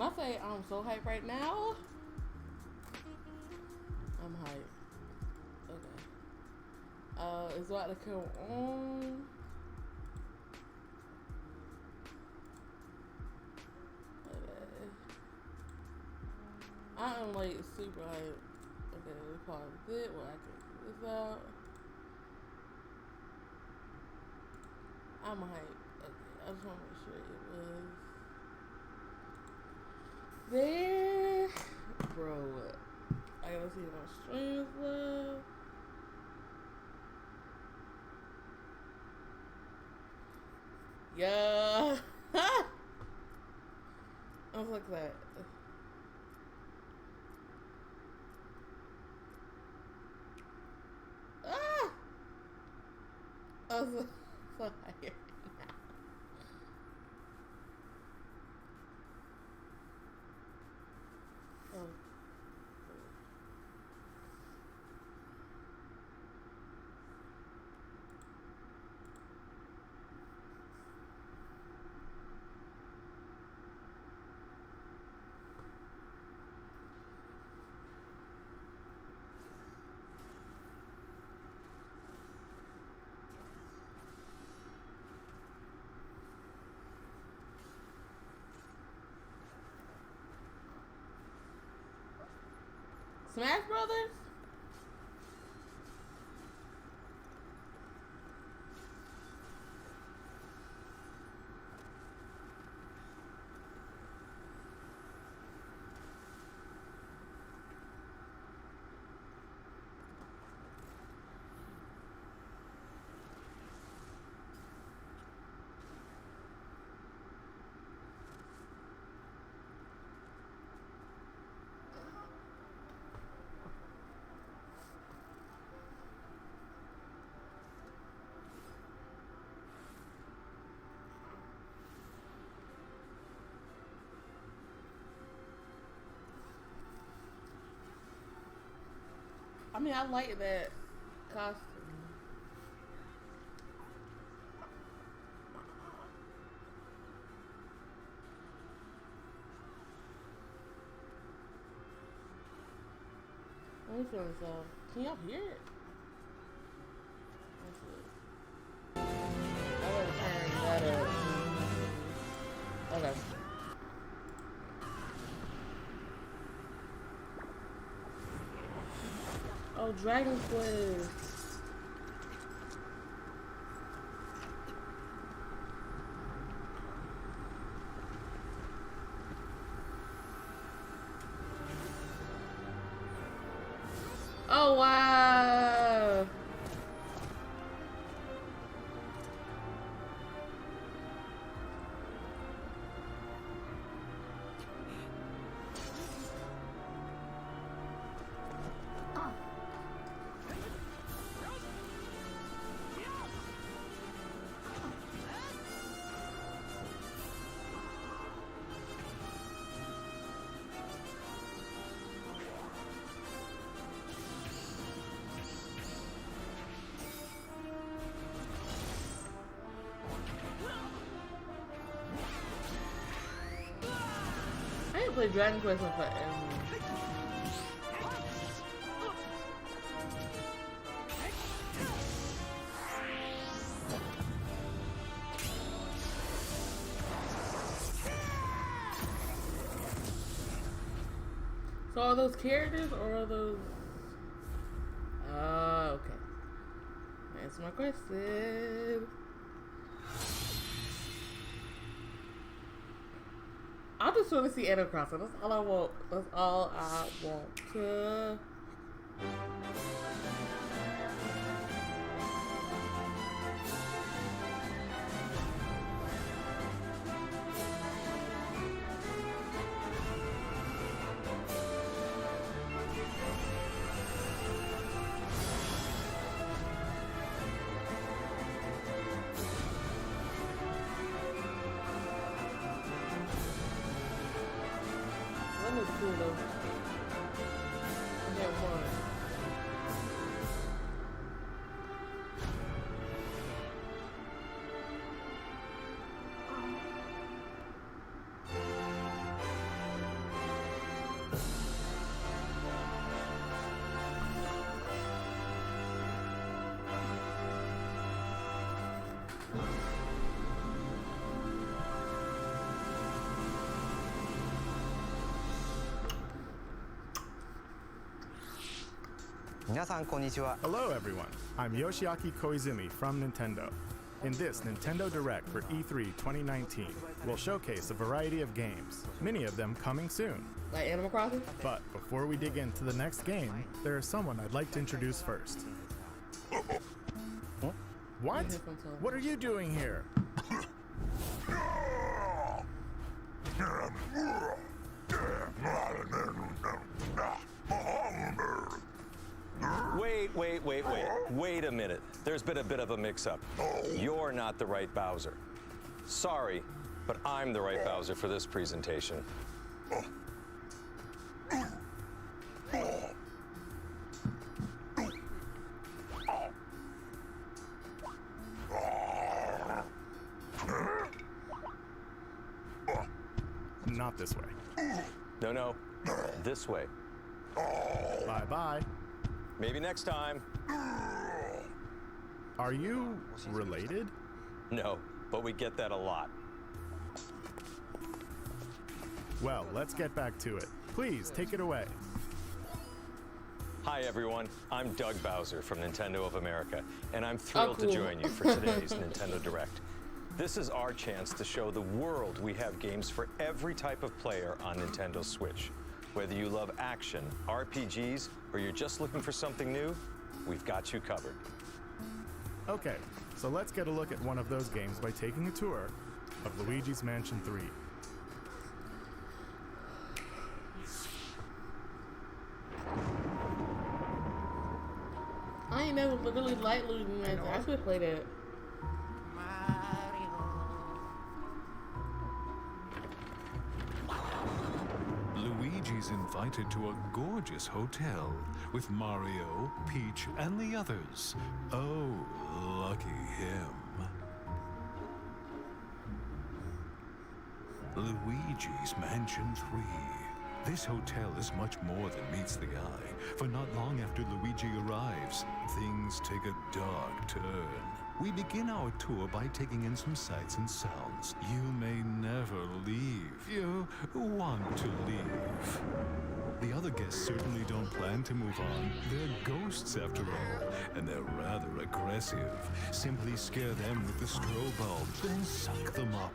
When I say I'm so hyped right now, I'm hyped. Okay. It's about to come on. Okay. I am like super hyped. Okay, we pause it where I can get this out. I'm hyped. Okay, I just want to make sure it was there. Bro, I gotta see my streams left. Yeah. I was like that. Ah! I was so tired. Oh. Smash Brothers? I mean, I like that costume. Let me feel this out. Can y'all hear it? That's it. I gotta turn that up. Okay. Oh, Dragon Quest. Oh, wow. I ain't played Dragon Quest in forever. So are those characters or are those... okay. Answer my question. I just want to see Animal Crossing. That's all I want. That's all I want to... That looks cool though. I can't Hello everyone, I'm Yoshiaki Koizumi from Nintendo. In this Nintendo Direct for E3 2019, we'll showcase a variety of games, many of them coming soon. Like Animal Crossing? But before we dig into the next game, there is someone I'd like to introduce first. What? What are you doing here? Wait a minute. There's been a bit of a mix-up. You're not the right Bowser. Sorry, but I'm the right Bowser for this presentation. Not this way. No, this way. Bye-bye. Maybe next time. Are you related? No, but we get that a lot. Well, let's get back to it. Please, take it away. Hi, everyone. I'm Doug Bowser from Nintendo of America, and I'm thrilled cool. to join you for today's Nintendo Direct. This is our chance to show the world we have games for every type of player on Nintendo Switch. Whether you love action, RPGs, or you're just looking for something new, we've got you covered. Okay, so let's get a look at one of those games by taking a tour of Luigi's Mansion 3. I ain't never really liked Luigi's Mansion. I should play that. Luigi's invited to a gorgeous hotel with Mario, Peach, and the others. Oh, lucky him. Luigi's Mansion 3. This hotel is much more than meets the eye, for not long after Luigi arrives, things take a dark turn. We begin our tour by taking in some sights and sounds. You may never leave. You want to leave. The other guests certainly don't plan to move on. They're ghosts after all, and they're rather aggressive. Simply scare them with the strobe bulb, then suck them up.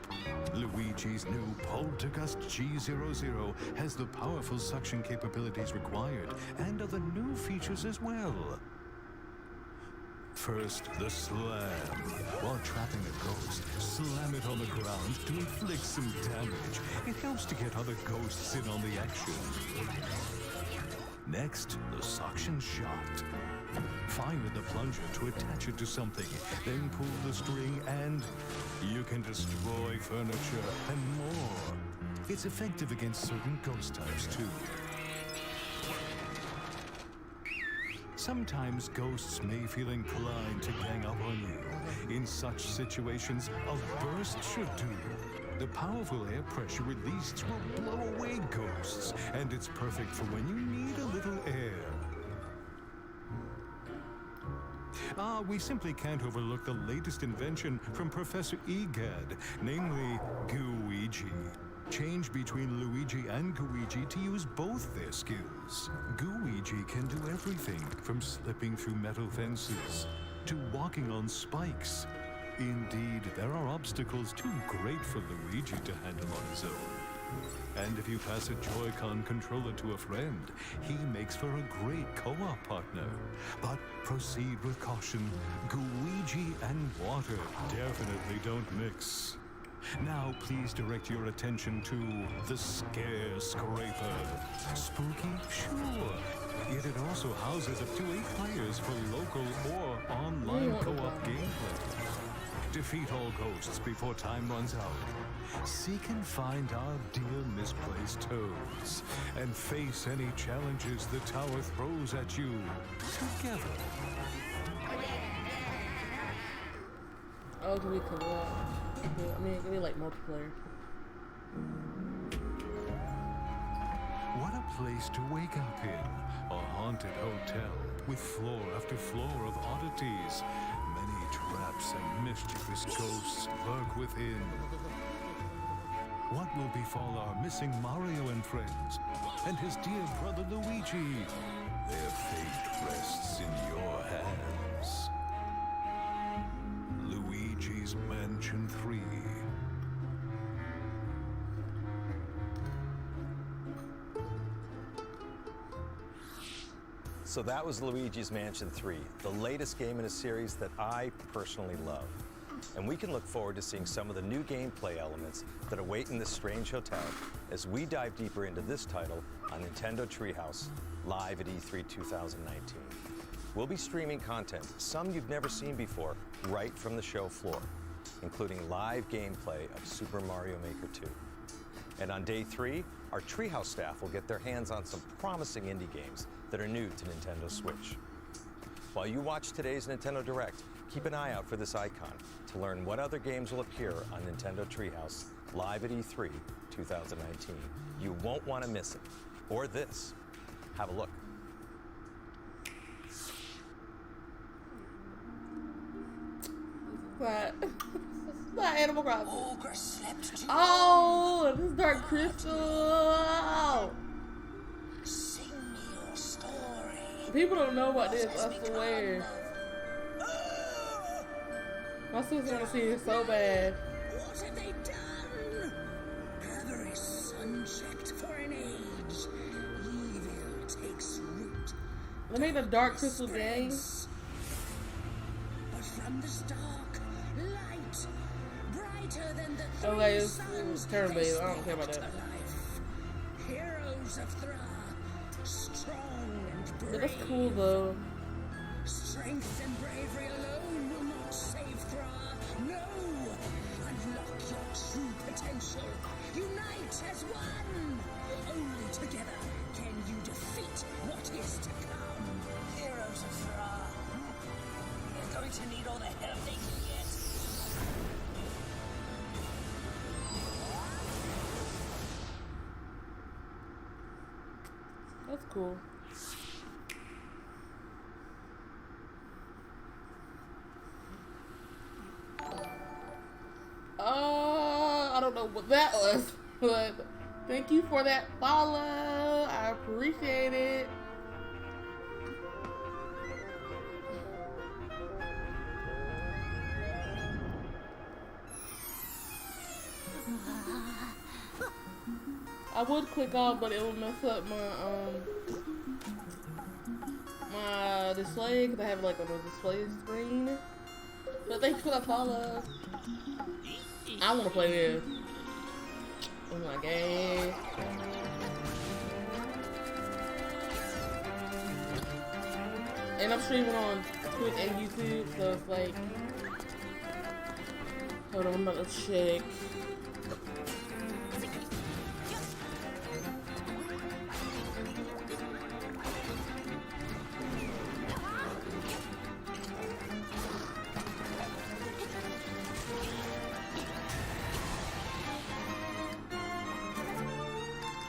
Luigi's new Poltergust G00 has the powerful suction capabilities required, and other new features as well. First, the slam. While trapping a ghost, slam it on the ground to inflict some damage. It helps to get other ghosts in on the action. Next, the suction shot. Fire the plunger to attach it to something, then pull the string and you can destroy furniture and more. It's effective against certain ghost types too. Sometimes ghosts may feel inclined to gang up on you. In such situations, a burst should do. The powerful air pressure released will blow away ghosts, and it's perfect for when you need a little air. We simply can't overlook the latest invention from Professor Egad, namely Gooigi. Change between Luigi and Gooigi to use both their skills. Gooigi can do everything from slipping through metal fences to walking on spikes. Indeed, there are obstacles too great for Luigi to handle on his own. And if you pass a Joy-Con controller to a friend, he makes for a great co-op partner. But proceed with caution. Gooigi and water definitely don't mix. Now please direct your attention to the Scare Scraper. Spooky? Sure. Yet it also houses up to 8 players for local or online co-op gameplay. Defeat all ghosts before time runs out. Seek and find our dear misplaced toads. And face any challenges the tower throws at you together. Oh, can we co-op? I mean, it can be like multiplayer. What a place to wake up in. A haunted hotel with floor after floor of oddities. Many trapped traps and mischievous ghosts lurk within. What will befall our missing Mario and friends, and his dear brother Luigi? Their fate rests in your hands. Luigi's Mansion 3. So that was Luigi's Mansion 3, the latest game in a series that I personally love. And we can look forward to seeing some of the new gameplay elements that await in this strange hotel as we dive deeper into this title on Nintendo Treehouse, live at E3 2019. We'll be streaming content, some you've never seen before, right from the show floor, including live gameplay of Super Mario Maker 2. And on day 3, our Treehouse staff will get their hands on some promising indie games that are new to Nintendo Switch. While you watch today's Nintendo Direct, keep an eye out for this icon to learn what other games will appear on Nintendo Treehouse live at E3 2019. You won't want to miss it. Or this. Have a look. What? Not Animal Crossing. Oh, this is Dark Crystal. Sing me your story. People don't know about this, I swear. My sister want to see it so bad. What have they done? Avarice unchecked for an age. Evil takes root. They made a Dark Crystal game. But from this dark light, brighter than the Okay, three it's suns, turn-based. they I don't care about spark that. to life. Heroes of Thra, strong and brave. But that's cool though. Strength and bravery alone will not save Thra. No! Unlock your true potential. Unite as one! Only together can you defeat what is to come. Heroes of Thra. They're going to need all the help they can get. That's cool. I don't know what that was, but thank you for that follow. I appreciate it. I would click off, but it would mess up my display because I have it like on the display screen. But thanks for the follow. I want to play this. Oh my god. And I'm streaming on Twitch and YouTube, so it's like, hold on, I'm about to check.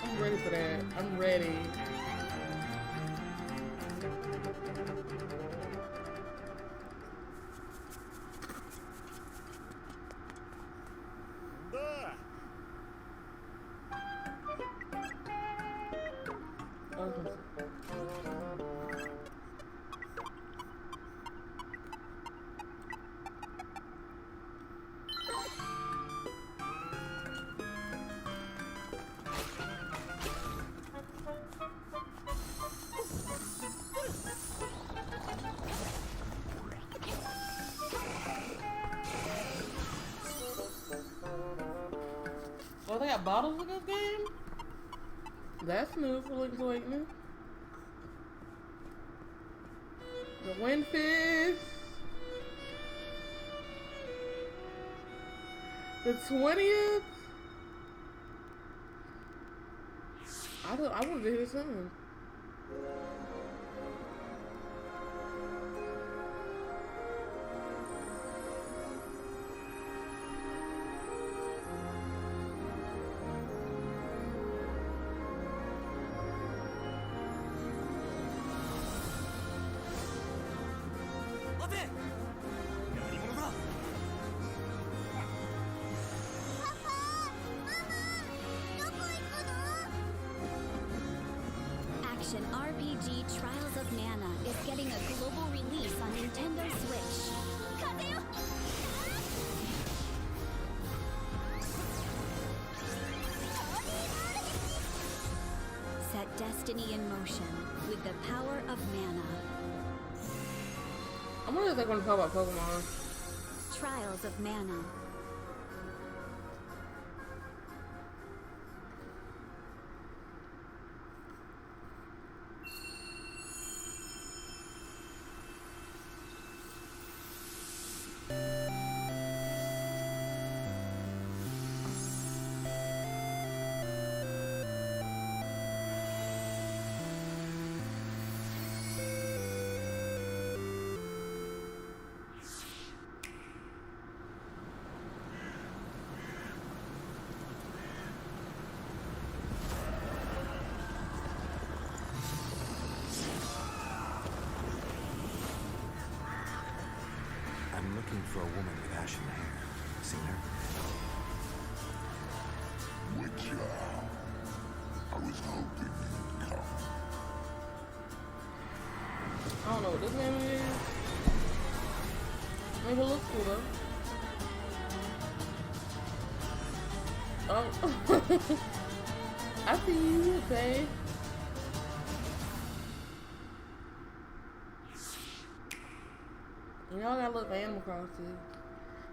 I'm ready for that. I'm ready. Oh, they got bottles in this game? That's new for Link's Awakening. The Windfish. The 20th? I want to hear something. action RPG Trials of Mana is getting a global release on Nintendo Switch. Kazu! Set destiny in motion with the power of mana. I wonder if they're going to talk about Pokemon. Trials of Mana. I'm looking for a woman with ashen hair. Seen her? Witcher, I was hoping you'd come. I don't know what this name is. Maybe it looks cool though. Oh. I see you, babe. Y'all gotta look for Animal Crossing.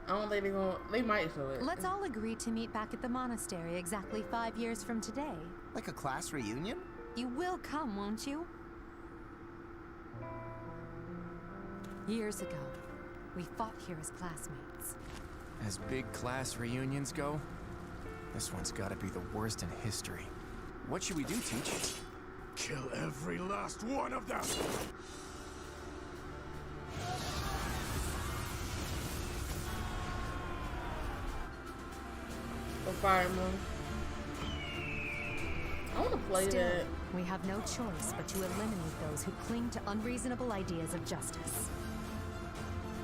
I don't think they're gonna. They might show it. Let's all agree to meet back at the monastery exactly 5 years from today. Like a class reunion? You will come, won't you? Years ago, we fought here as classmates. As big class reunions go, this one's gotta be the worst in history. What should we do, Teach? Kill every last one of them! The Fire Moon. I wanna play Still, that. we have no choice but to eliminate those who cling to unreasonable ideas of justice.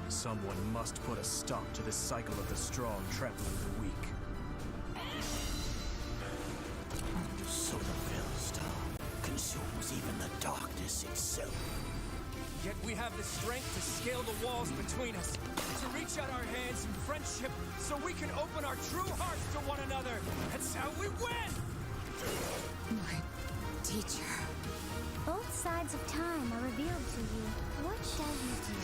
Someone must put a stop to this cycle of the strong trampling the weak. So the Veilstar consumes even the darkness itself. Yet we have the strength to scale the walls between us, to reach out our hands in friendship so we can open our true hearts to one another. That's how we win! My teacher. Both sides of time are revealed to you. What shall you do?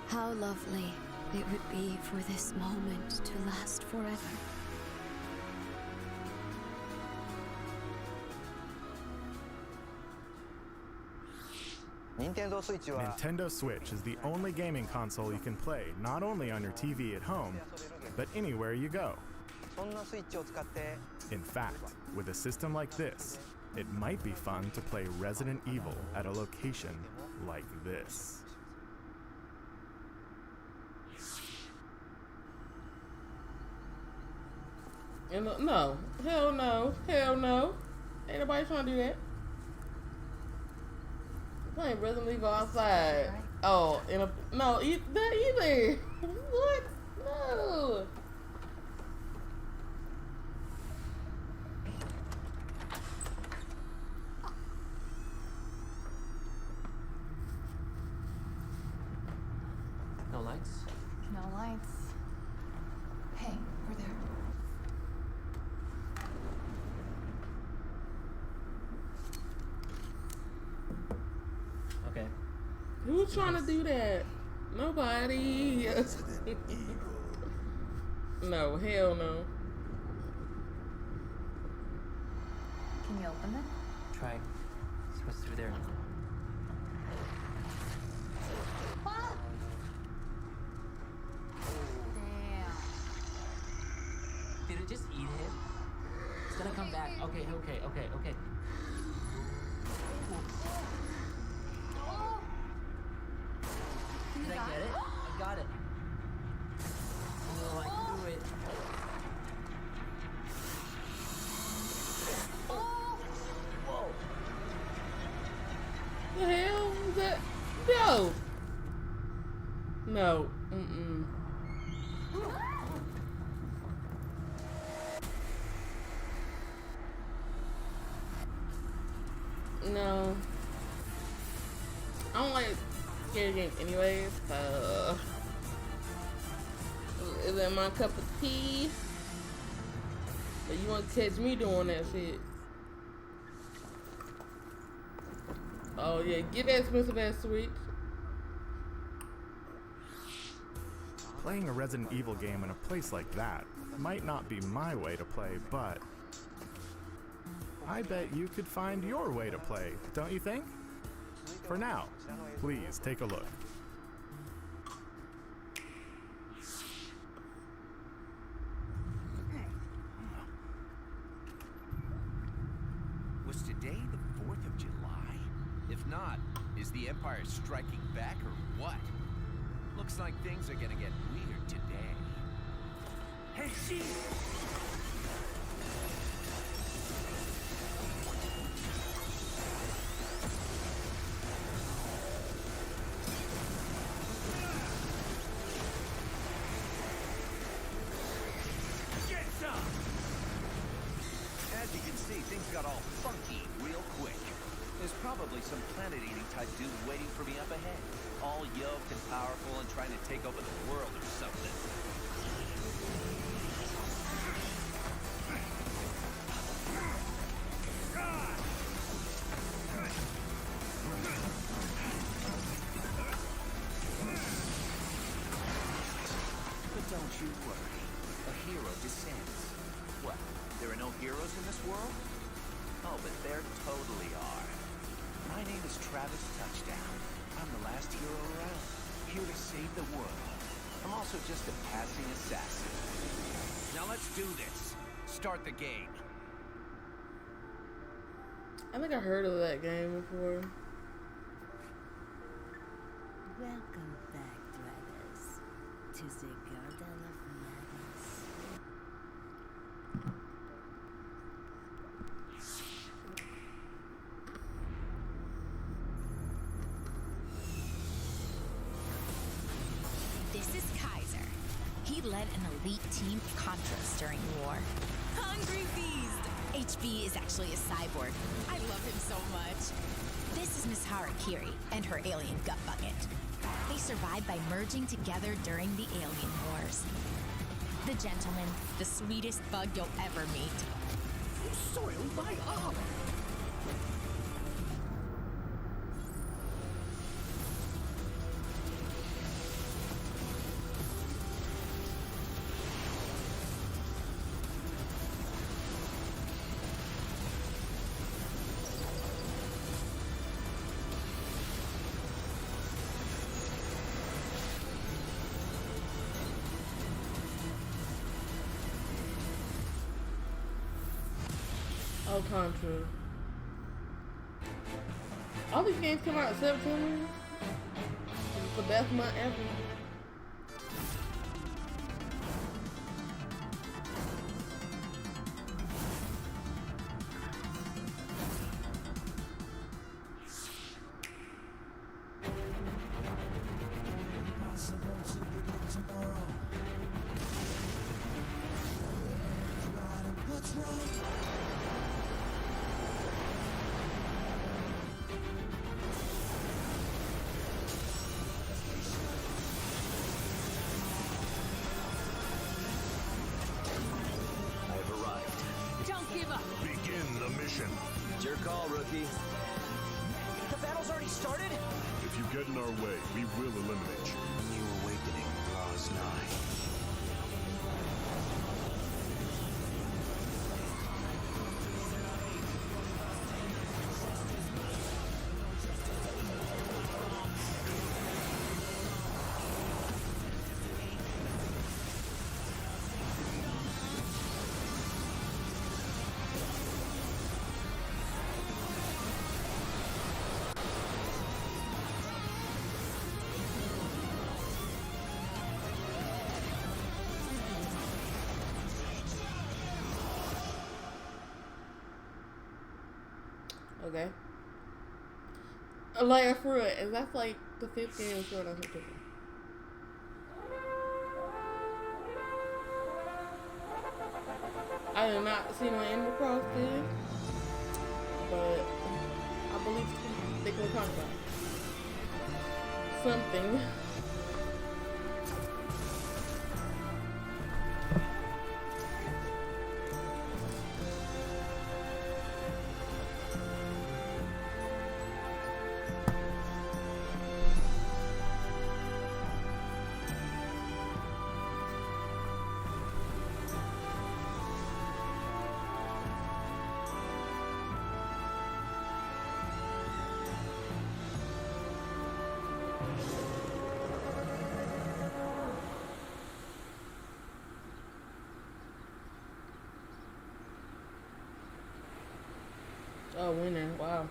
How lovely it would be for this moment to last forever. Nintendo Switch is the only gaming console you can play not only on your TV at home, but anywhere you go. In fact, with a system like this, it might be fun to play Resident Evil at a location like this. No, hell no, hell no. Ain't nobody trying to do that. Playing Resident Evil outside. Oh, in a no, that either. What? No. No lights? No lights. Hey, we're there. Okay. Who's trying to do that? Nobody. No, hell no. Can you open it? Try. See what's through there. Ah! Damn. Did it just eat it? It's gonna come back. Okay. Did I get it? I got it. Oh, I threw it. Whoa. The hell is that? No. No. know, I don't like scary games anyways, so is that my cup of tea? But you want to catch me doing that shit? Oh yeah, get that expensive ass Switch. Playing a Resident Evil game in a place like that might not be my way to play, but I bet you could find your way to play, don't you think? For now, please take a look. Was today the 4th of July? If not, is the Empire striking back or what? Looks like things are gonna get weird today. Hey, she! Get some! As you can see, things got all funky real quick. There's probably some planet-eating type dude waiting for me up ahead. All yoked and powerful and trying to take over the world or something. But don't you worry. A hero descends. What? There are no heroes in this world? Oh, but there totally are. My name is Travis Touchdown. I'm the last hero around, here to save the world. I'm also just a passing assassin. Now let's do this. Start the game. I think I heard of that game before. Welcome back, Travis, to the Garden of Madness. This is Kaiser. He led an elite team of Contras during the war. Hungry Beast! HB is actually a cyborg. I love him so much. This is Miss Harakiri and her alien gut bucket. They survived by merging together during the alien wars. The gentleman, the sweetest bug you'll ever meet. You soiled my armor! Oh, Contra. All these games come out in September. It's the best month ever. What's wrong? I've arrived. Don't give up. Begin the mission. It's your call, rookie. The battle's already started? If you get in our way, we will eliminate you. New awakening draws nigh. Okay. Like, for real, and that's like the 5th game of Sword on September. I did not see no Animal Cross did, but I believe they can talk about something. Oh, winner. Wow.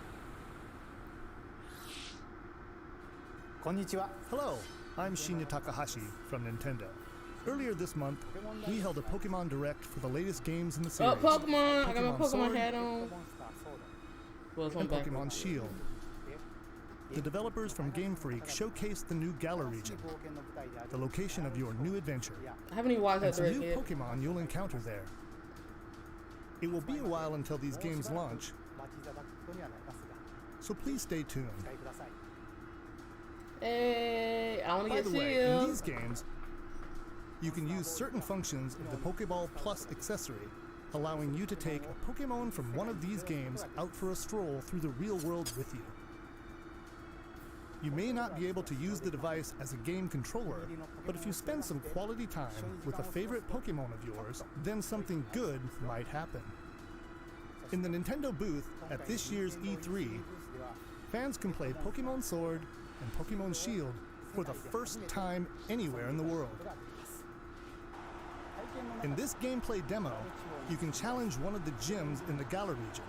Konnichiwa. Hello, I'm Shinya Takahashi from Nintendo. Earlier this month, we held a Pokemon Direct for the latest games in the series. Oh, Pokemon! I got my Pokemon Sword hat on. Well, and Pokemon Shield. The developers from Game Freak showcased the new Galar region, the location of your new adventure. I haven't even watched that and some direct new yet. Pokemon you'll encounter there. It will be a while until these games launch, so please stay tuned. Hey, I want to By get the way, Shield. in these games, you can use certain functions of the Pokeball Plus accessory, allowing you to take a Pokemon from one of these games out for a stroll through the real world with you. You may not be able to use the device as a game controller, but if you spend some quality time with a favorite Pokemon of yours, then something good might happen. In the Nintendo booth at this year's E3, fans can play Pokemon Sword and Pokemon Shield for the first time anywhere in the world. In this gameplay demo, you can challenge one of the gyms in the Galar region,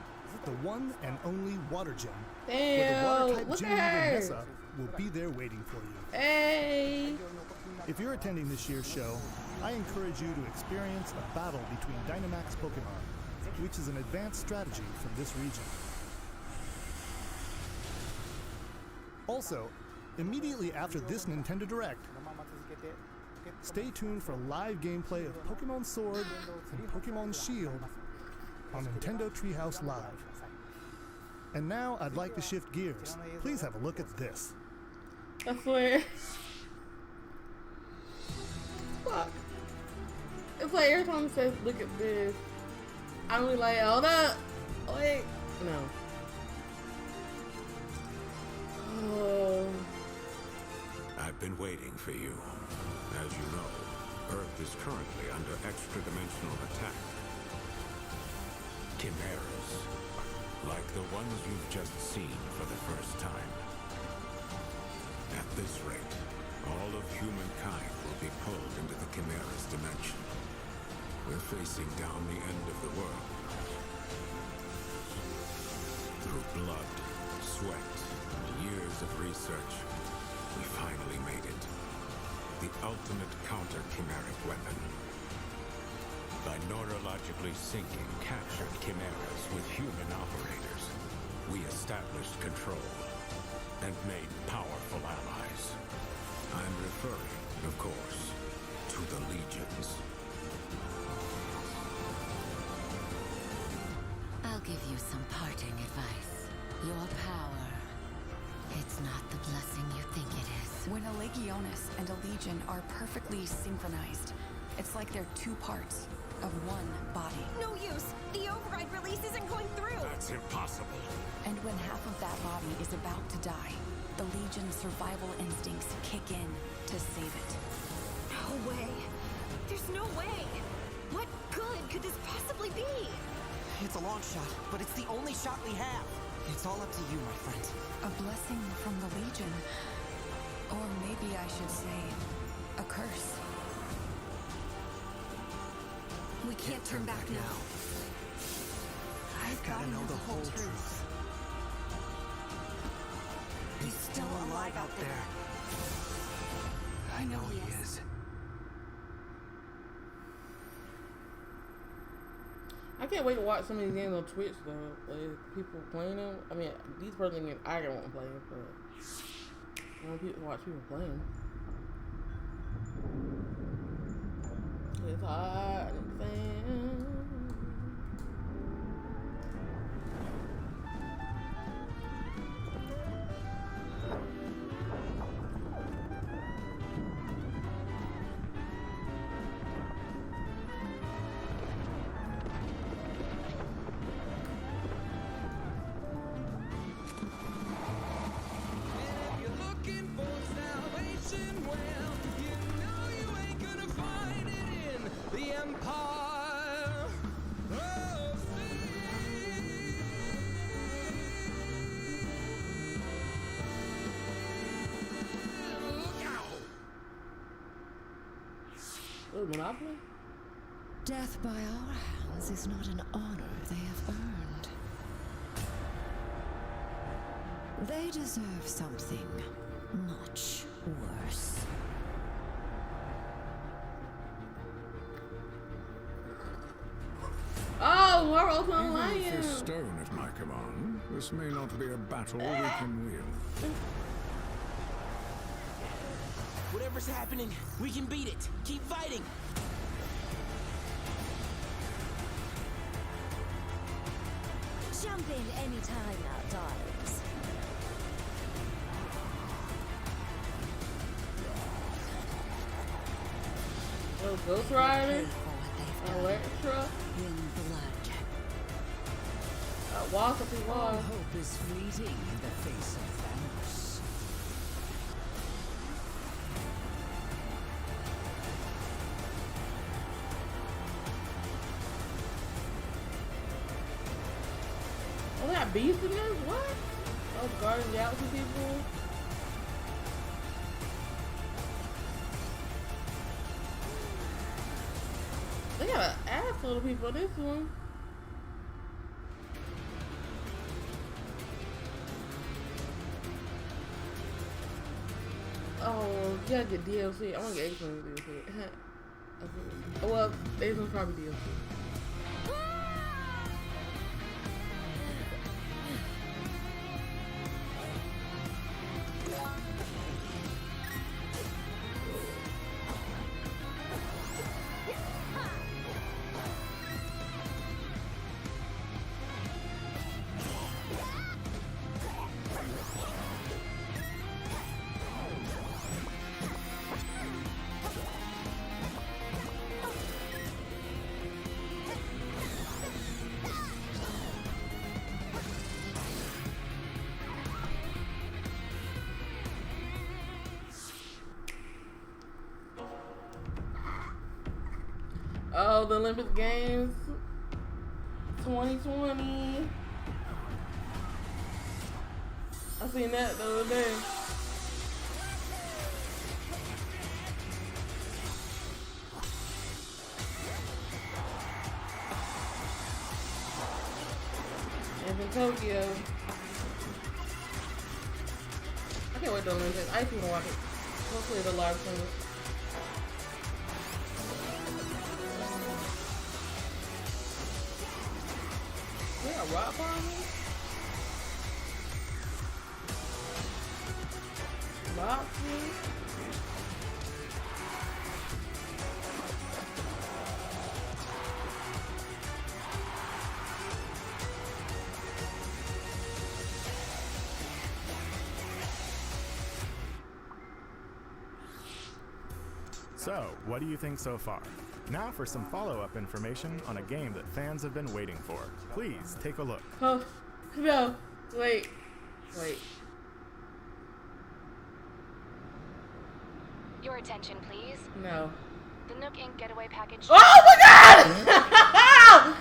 the one and only Water Gym, where the Water-type look gym at leader her. Nessa will be there waiting for you. Hey! If you're attending this year's show, I encourage you to experience a battle between Dynamax Pokemon, which is an advanced strategy from this region. Also, immediately after this Nintendo Direct, stay tuned for live gameplay of Pokemon Sword and Pokemon Shield on Nintendo Treehouse Live. And now I'd like to shift gears. Please have a look at this. I swear. Fuck. It's like every time it says, look at this, I'm really like, hold up. Wait. No. Oh. I've been waiting for you. As you know, Earth is currently under extra-dimensional attack. Chimeras, like the ones you've just seen for the first time. At this rate, all of humankind will be pulled into the Chimera's dimension. We're facing down the end of the world. Through blood, sweat, and years of research, we finally made it. The ultimate counter-chimeric weapon. By neurologically syncing captured chimeras with human operators, we established control and made powerful allies. I'm referring, of course, to the Legions. I'll give you some parting advice. Your power, it's not the blessing you think it is. When a Legionis and a Legion are perfectly synchronized, it's like they're two parts of one body. No use! The override release isn't going through! That's impossible! And when half of that body is about to die, the Legion's survival instincts kick in to save it. No way! There's no way! What good could this possibly be? It's a long shot, but it's the only shot we have. It's all up to you, my friend. A blessing from the Legion. Or maybe I should say, a curse. We can't turn back now. I've gotta know the whole truth. He's still alive out there. I know he is. I can't wait to watch some of these games on Twitch though. Like, people playing them. I mean, these personal games I don't want to play them, but I want to watch people playing. It's hot and fan. empire of look out! Oh, Monopoly? Death by our hands is not an honor they have earned. They deserve something much worse. Oh, we're open Even lion. with this stone at my command, this may not be a battle we can win. Whatever's happening, we can beat it. Keep fighting. Jump in anytime now, darlings. Oh, Ghost Rider. Electra. In blood. Walk up the wall. Hope is fleeting in the face of Thanos. Oh, they got beasts in this? What? Oh, Guardians of the Galaxy people. They got an ass full of people in this one. Oh, you gotta get DLC. I wanna get X-Men DLC. Okay. Well, X-Men probably DLC. Oh, the Olympic Games 2020. I seen that the other day. It's in Tokyo. I can't wait to the Olympics. I actually want to watch it. Hopefully the live stream. Yeah, rock bombing? Boxing? So, what do you think so far? Now for some follow-up information on a game that fans have been waiting for. Please take a look. Oh, no. Wait. Your attention, please. No. The Nook Inc. getaway package. Oh my god!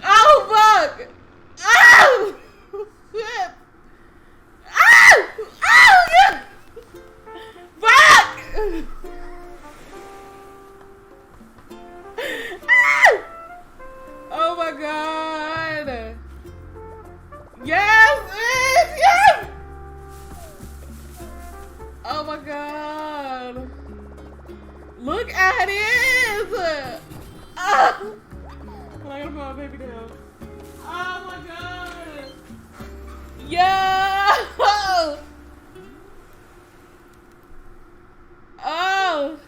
Oh fuck! Oh! Shit! Oh! Oh! Yeah! Fuck! Ah! Oh my god! Yes! Yes! Oh my god! Look at it! Ah! I gotta put my baby down. Oh my god! Yo! Oh!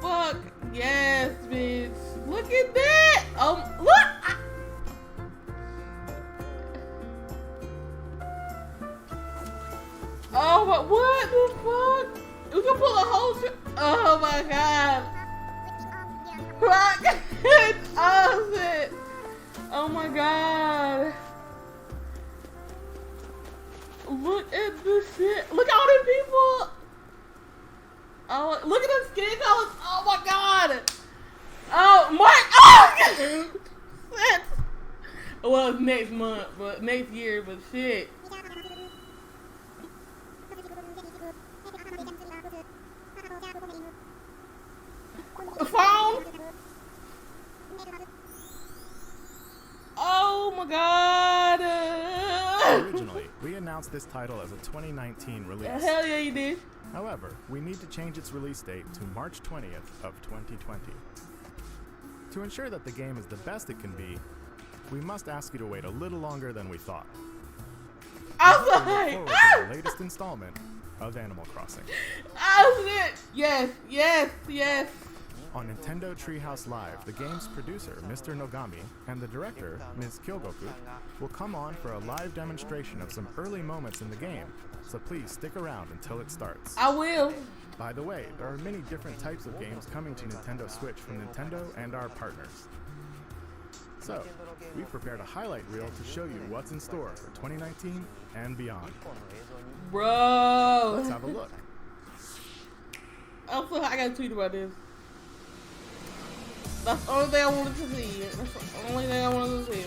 Fuck yes, bitch! Look at that! Look! Oh my! What the fuck? We can pull a whole shit. Oh my god! Rock! Oh shit! Oh my god! Look at this shit! Look at all these people! Oh, look at the skin colors! Oh my god! Well, it's next month, but next year, but shit. A phone? Oh my god. Originally, we announced this title as a 2019 release. Hell yeah, you did. However, we need to change its release date to March 20th of 2020. To ensure that the game is the best it can be, we must ask you to wait a little longer than we thought. I was We look like, forward to the latest installment of Animal Crossing. Yes, yes, yes. On Nintendo Treehouse Live, the game's producer, Mr. Nogami, and the director, Ms. Kyogoku, will come on for a live demonstration of some early moments in the game, so please stick around until it starts. I will. By the way, there are many different types of games coming to Nintendo Switch from Nintendo and our partners. So, we prepared a highlight reel to show you what's in store for 2019 and beyond. Bro. Let's have a look. Also, I gotta tweet about this. That's the only thing I wanted to see. That's the only thing I wanted to see.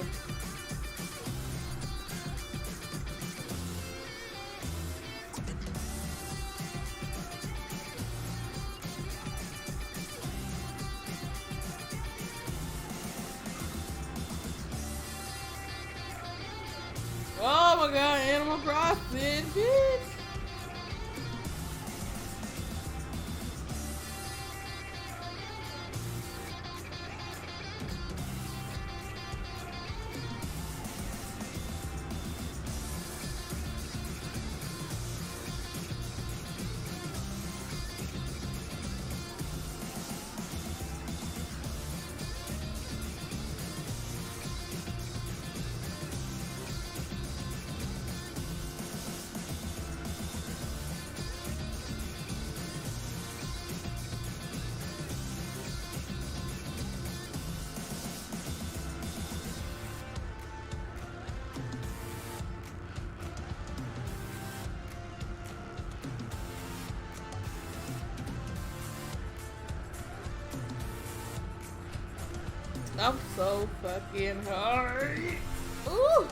Oh my god, Animal Crossing, bitch! I'm so fucking hard. Ooh.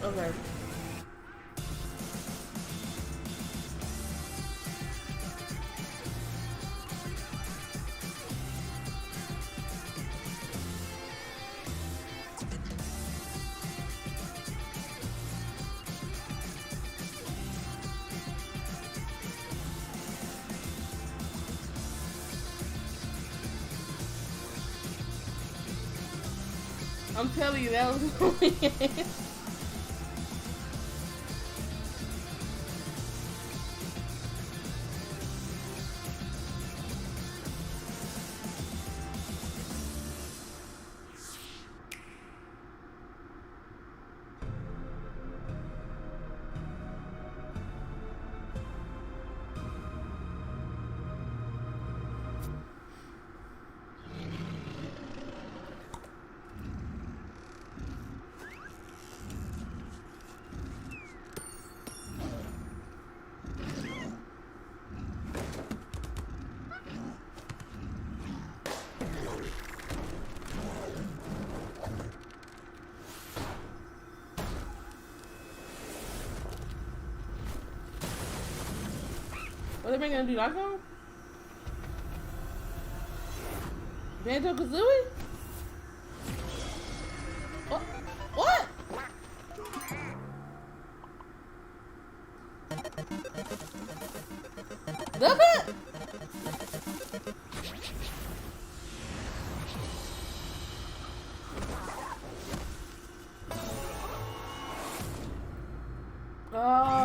Okay. I'm telling you, that was What are they gonna do? Lock on? Banjo-Kazooie? What? What? Does it? Oh.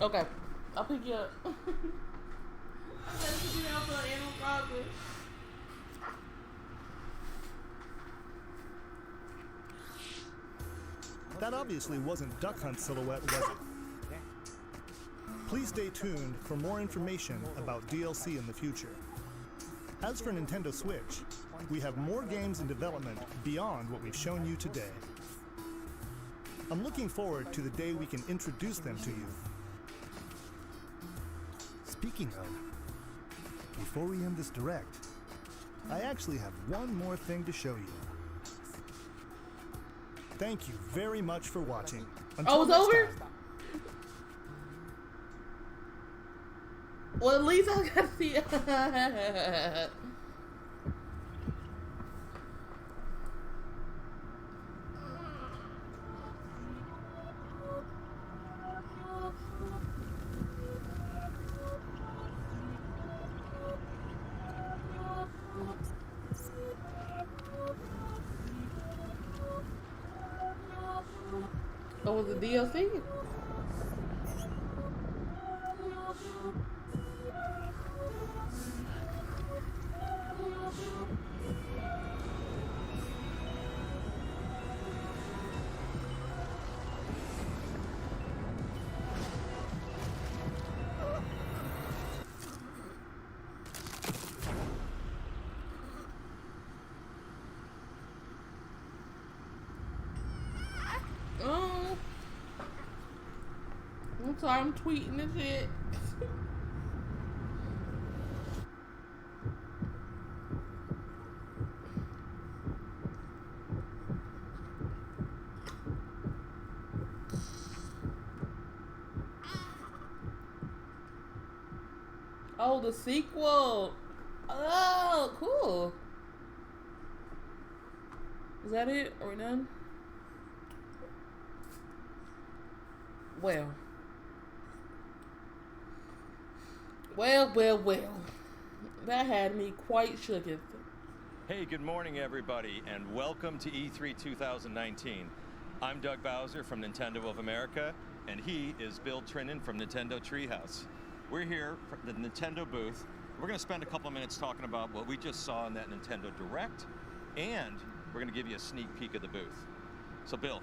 Okay, I'll pick you up. I gotta pick you up for Animal Crossing. That obviously wasn't Duck Hunt Silhouette, was it? Please stay tuned for more information about DLC in the future. As for Nintendo Switch, we have more games in development beyond what we've shown you today. I'm looking forward to the day we can introduce them to you. Speaking of, before we end this direct, I actually have one more thing to show you. Thank you very much for watching. Until it's next over? time. Well, at least I got to see it. Oh, was it DLC? Oh. I'm sorry, I'm tweeting this shit. Oh, the sequel. Oh, cool. Is that it? Are we done? Well. That had me quite shooketh. Hey, good morning, everybody, and welcome to E3 2019. I'm Doug Bowser from Nintendo of America, and he is Bill Trinan from Nintendo Treehouse. We're here for the Nintendo booth. We're going to spend a couple of minutes talking about what we just saw in that Nintendo Direct, and we're going to give you a sneak peek of the booth. So, Bill,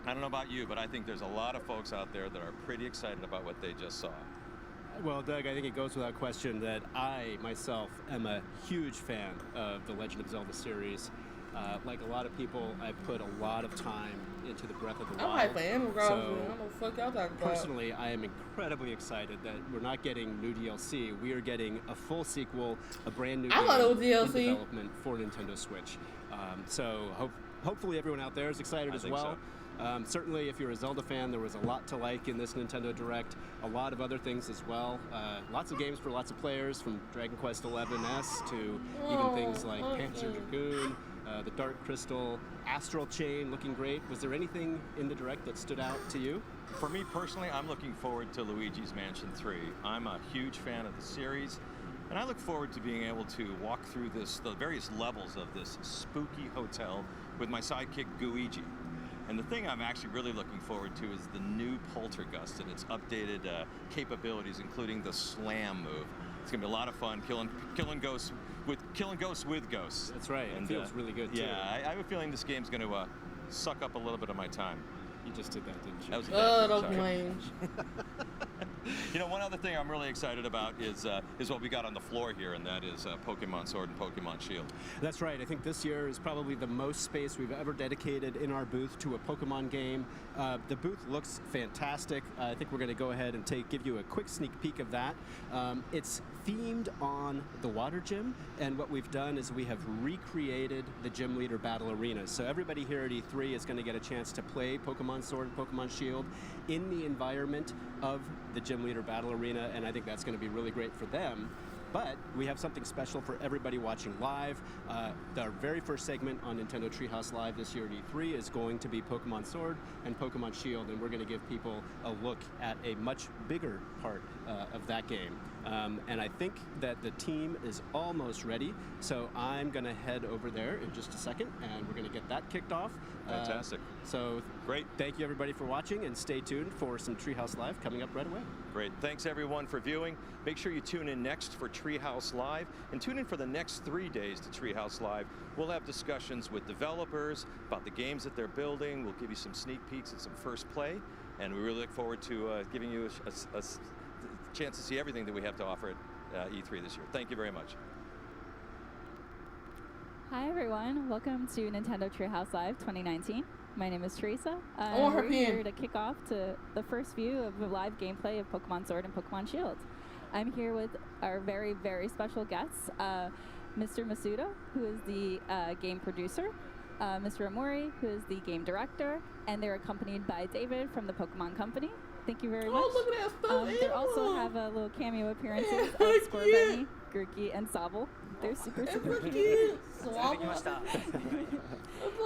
I don't know about you, but I think there's a lot of folks out there that are pretty excited about what they just saw. Well, Doug, I think it goes without question that I, myself, am a huge fan of the Legend of Zelda series. Like a lot of people, I put a lot of time into the Breath of the Wild. I'm hyped for Animal Crossing. So, I don't know what the fuck y'all talking about. personally, I am incredibly excited that we're not getting new DLC. We are getting a full sequel, a brand new I thought it was game DLC. in development for Nintendo Switch. Hopefully everyone out there is excited as well. Certainly, if you're a Zelda fan, there was a lot to like in this Nintendo Direct. A lot of other things as well. Lots of games for lots of players, from Dragon Quest XI-S to even things like Panzer Dragoon, the Dark Crystal, Astral Chain, looking great. Was there anything in the Direct that stood out to you? For me personally, I'm looking forward to Luigi's Mansion 3. I'm a huge fan of the series, and I look forward to being able to walk through the various levels of this spooky hotel with my sidekick Gooigi. And the thing I'm actually really looking forward to is the new Poltergust and its updated capabilities, including the slam move. It's gonna be a lot of fun, killing ghosts with ghosts. That's right. And it feels really good too. Yeah, I have a feeling this game's gonna suck up a little bit of my time. You just did that, didn't you? That was don't blame. You know, one other thing I'm really excited about is what we got on the floor here, and that is Pokemon Sword and Pokemon Shield. That's right. I think this year is probably the most space we've ever dedicated in our booth to a Pokemon game. The booth looks fantastic. I think we're going to go ahead and give you a quick sneak peek of that. It's themed on the water gym, and what we've done is we have recreated the gym leader battle arena. So everybody here at E3 is going to get a chance to play Pokemon Sword and Pokemon Shield in the environment of the gym leader battle arena, and I think that's going to be really great for them. But we have something special for everybody watching live. Our very first segment on Nintendo Treehouse Live this year at E3 is going to be Pokemon Sword and Pokemon Shield, and we're going to give people a look at a much bigger part of that game. And I think that the team is almost ready, so I'm going to head over there in just a second, and we're going to get that kicked off. Fantastic. So great. Thank you everybody for watching, and stay tuned for some Treehouse Live coming up right away. Great. Thanks everyone for viewing. Make sure you tune in next for Treehouse Live, and tune in for the next 3 days to Treehouse Live. We'll have discussions with developers about the games that they're building. We'll give you some sneak peeks at some first play, and we really look forward to giving you a chance to see everything that we have to offer at E3 this year. Thank you very much. Hi everyone, welcome to Nintendo Treehouse Live 2019. My name is Teresa. We're here to kick off to the first view of the live gameplay of Pokemon Sword and Pokemon Shield. I'm here with our very, very special guests, Mr. Masuda, who is the game producer, Mr. Amori, who is the game director, and they're accompanied by David from the Pokemon Company. Thank you very much. Oh, look at that stuff. They also have a little cameo appearances of Scorbunny, Grookey, and Sobble. They're super, super cute.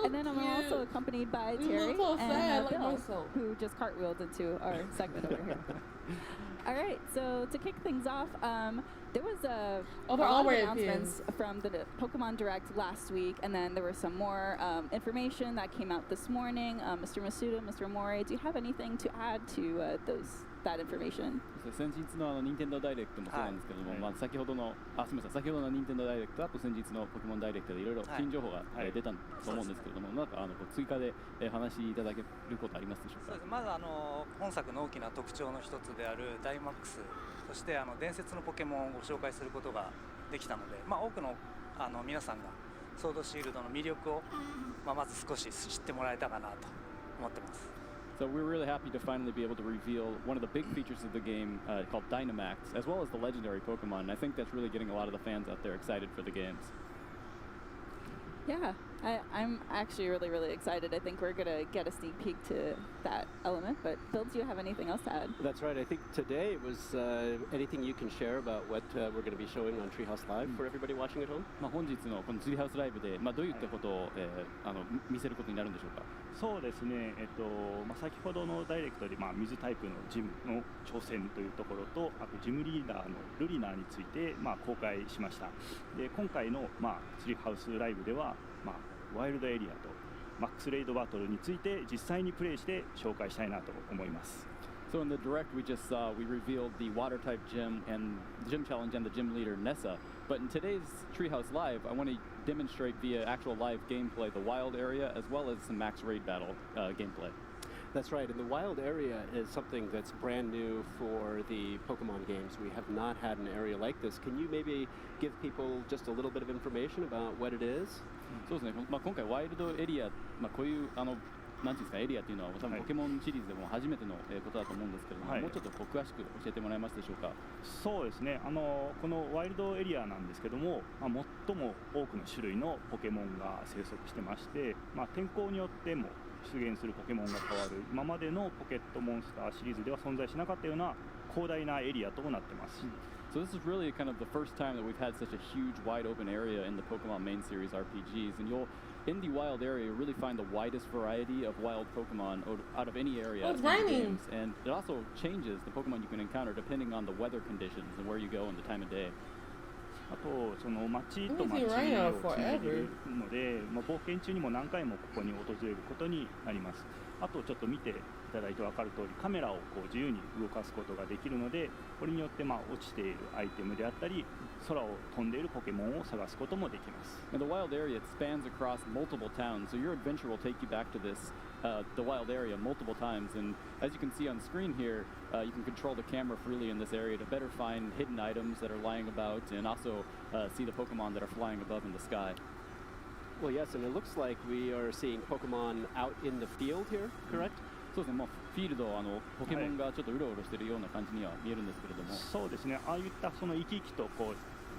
And then I'm also accompanied by Terry and Bill, who just cartwheeled into our segment over here. All right, so to kick things off, there was a lot of announcements from the Pokemon Direct last week, and then there was some more information that came out this morning. Mr. Masuda, Mr. Amori, do you have anything to add to that information? 先日の任天堂ダイレクトもそうなんですけども、先ほどの先ほどの任天堂ダイレクト、あと先日のポケモンダイレクトでいろいろ新情報が出たと思うんですけれども、なんか追加で話しいただけることありますでしょうか。そうです。まず本作の大きな特徴の一つであるダイマックス、そして伝説のポケモンをご紹介することができたので、多くの皆さんがソードシールドの魅力をまず少し知ってもらえたかなと思ってます。So we're really happy to finally be able to reveal one of the big features of the game called Dynamax, as well as the legendary Pokemon. And I think that's really getting a lot of the fans out there excited for the games. Yeah, I'm actually really, really excited. I think we're going to get a sneak peek to that element. But Bill, do you have anything else to add? That's right. I think today it was anything you can share about what we're going to be showing on Treehouse Live for everybody watching at home? 本日のこのツリーハウスライブで、どういったことを、見せることになるんでしょうか。そうですね、先ほどのダイレクトで、水タイプのジムの挑戦というところと、あとジムリーダーのルリナーについて、公開しました。で今回の、ツリーハウスライブでは、ワイルドエリアとマックスレイドバトルについて実際にプレイして紹介したいなと思います。So in the direct we just saw, we revealed the water type gym and gym challenge and the gym leader Nessa. But in today's Treehouse Live, I want to demonstrate via actual live gameplay the wild area as well as some max raid battle gameplay. That's right, and the wild area is something that's brand new for the Pokemon games. We have not had an area like this. Can you maybe give people just a little bit of information about what it is? そうですね、今回ワイルドエリア、こういうなんていうんですか、エリアというのは多分ポケモンシリーズでも初めてのことだと思うんですけれども、もうちょっと詳しく教えてもらえますでしょうか。そうですね、このワイルドエリアなんですけども、最も多くの種類のポケモンが生息してまして、天候によっても出現するポケモンが変わる今までのポケットモンスターシリーズでは存在しなかったような広大なエリアとなってます。So this is really kind of the first time that we've had such a huge wide open area in the Pokemon main series RPGs, and you'll in the wild area really find the widest variety of wild Pokemon out of any area in the games. And it also changes the Pokemon you can encounter depending on the weather conditions and where you go and the time of day. あとその街と街をつなげるので、冒険中にも何回もここに訪れることになります。あとちょっと見ていただいて分かる通り、カメラを自由に動かすことができるので、これによって落ちているアイテムであったり、空を飛んでいるポケモンを探すこともできます。And the wild area spans across multiple towns, so your adventure will take you back to this the wild area multiple times. And as you can see on screen here, you can control the camera freely in this area to better find hidden items that are lying about, and also see the Pokemon that are flying above in the sky. Well, yes, and it looks like we are seeing Pokemon out in the field here, correct? そうですね、フィールドポケモンがちょっとうろうろしているような感じには見えるんですけれども、そうですね、ああいったその生き生きと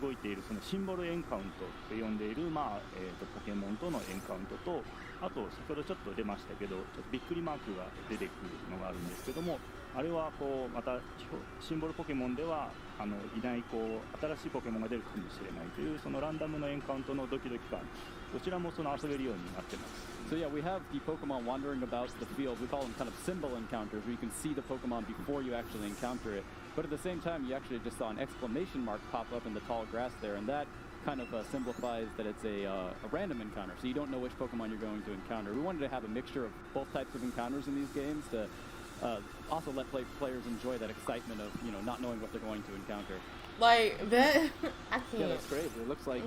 動いているそのシンボルエンカウントと呼んでいる、ポケモンとのエンカウントと、あと先ほどちょっと出ましたけど、ちょっとびっくりマークが出てくるのがあるんですけども、あれはこうまたシンボルポケモンではいないこう新しいポケモンが出るかもしれないというそのランダムのエンカウントのドキドキ感、どちらもその遊べるようになってます。So yeah, we have the Pokemon wandering about the field. We call them kind of symbol encounters, where you can see the Pokemon before you actually encounter it. But at the same time, you actually just saw an exclamation mark pop up in the tall grass there, and that kind of simplifies that it's a random encounter, so you don't know which Pokemon you're going to encounter. We wanted to have a mixture of both types of encounters in these games to also let players enjoy that excitement of not knowing what they're going to encounter. Like that, I can't. Yeah, that's great. It looks like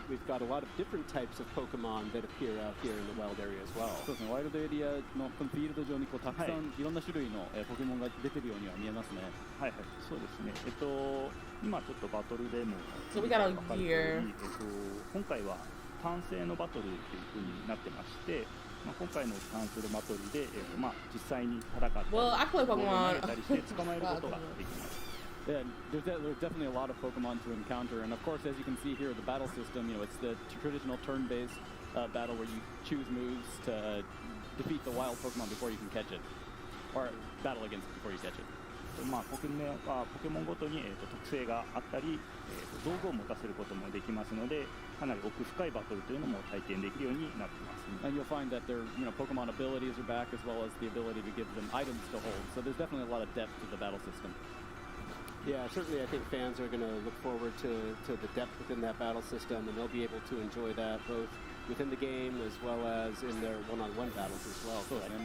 we've got a lot of different types of Pokemon that appear out here in the wild area as well. そうですね、ワイルドエリアのこのフィールド上にこうたくさんいろんな種類のポケモンが出てるようには見えますね。はいはい、そうですね。今ちょっとバトルでも So we got a gear. 今回は単性のバトルという風になってまして、今回の単性のバトルで実際に戦ったり、ボールを投げたりして捕まえることができます。Yeah, there's definitely a lot of Pokemon to encounter, and of course, as you can see here, the battle system, it's the traditional turn-based battle where you choose moves to defeat the wild Pokemon before you can catch it, or battle against it before you catch it. ポケモンごとに、特性があったり、道具を持たせることもできますので、かなり奥深いバトルというのも体験できるようになっています。And you'll find that their Pokemon abilities are back, as well as the ability to give them items to hold. So there's definitely a lot of depth to the battle system. Yeah, certainly I think fans are going to look forward to the depth within that battle system, and they'll be able to enjoy that both within the game as well as in their one-on-one battles as well. そうですね、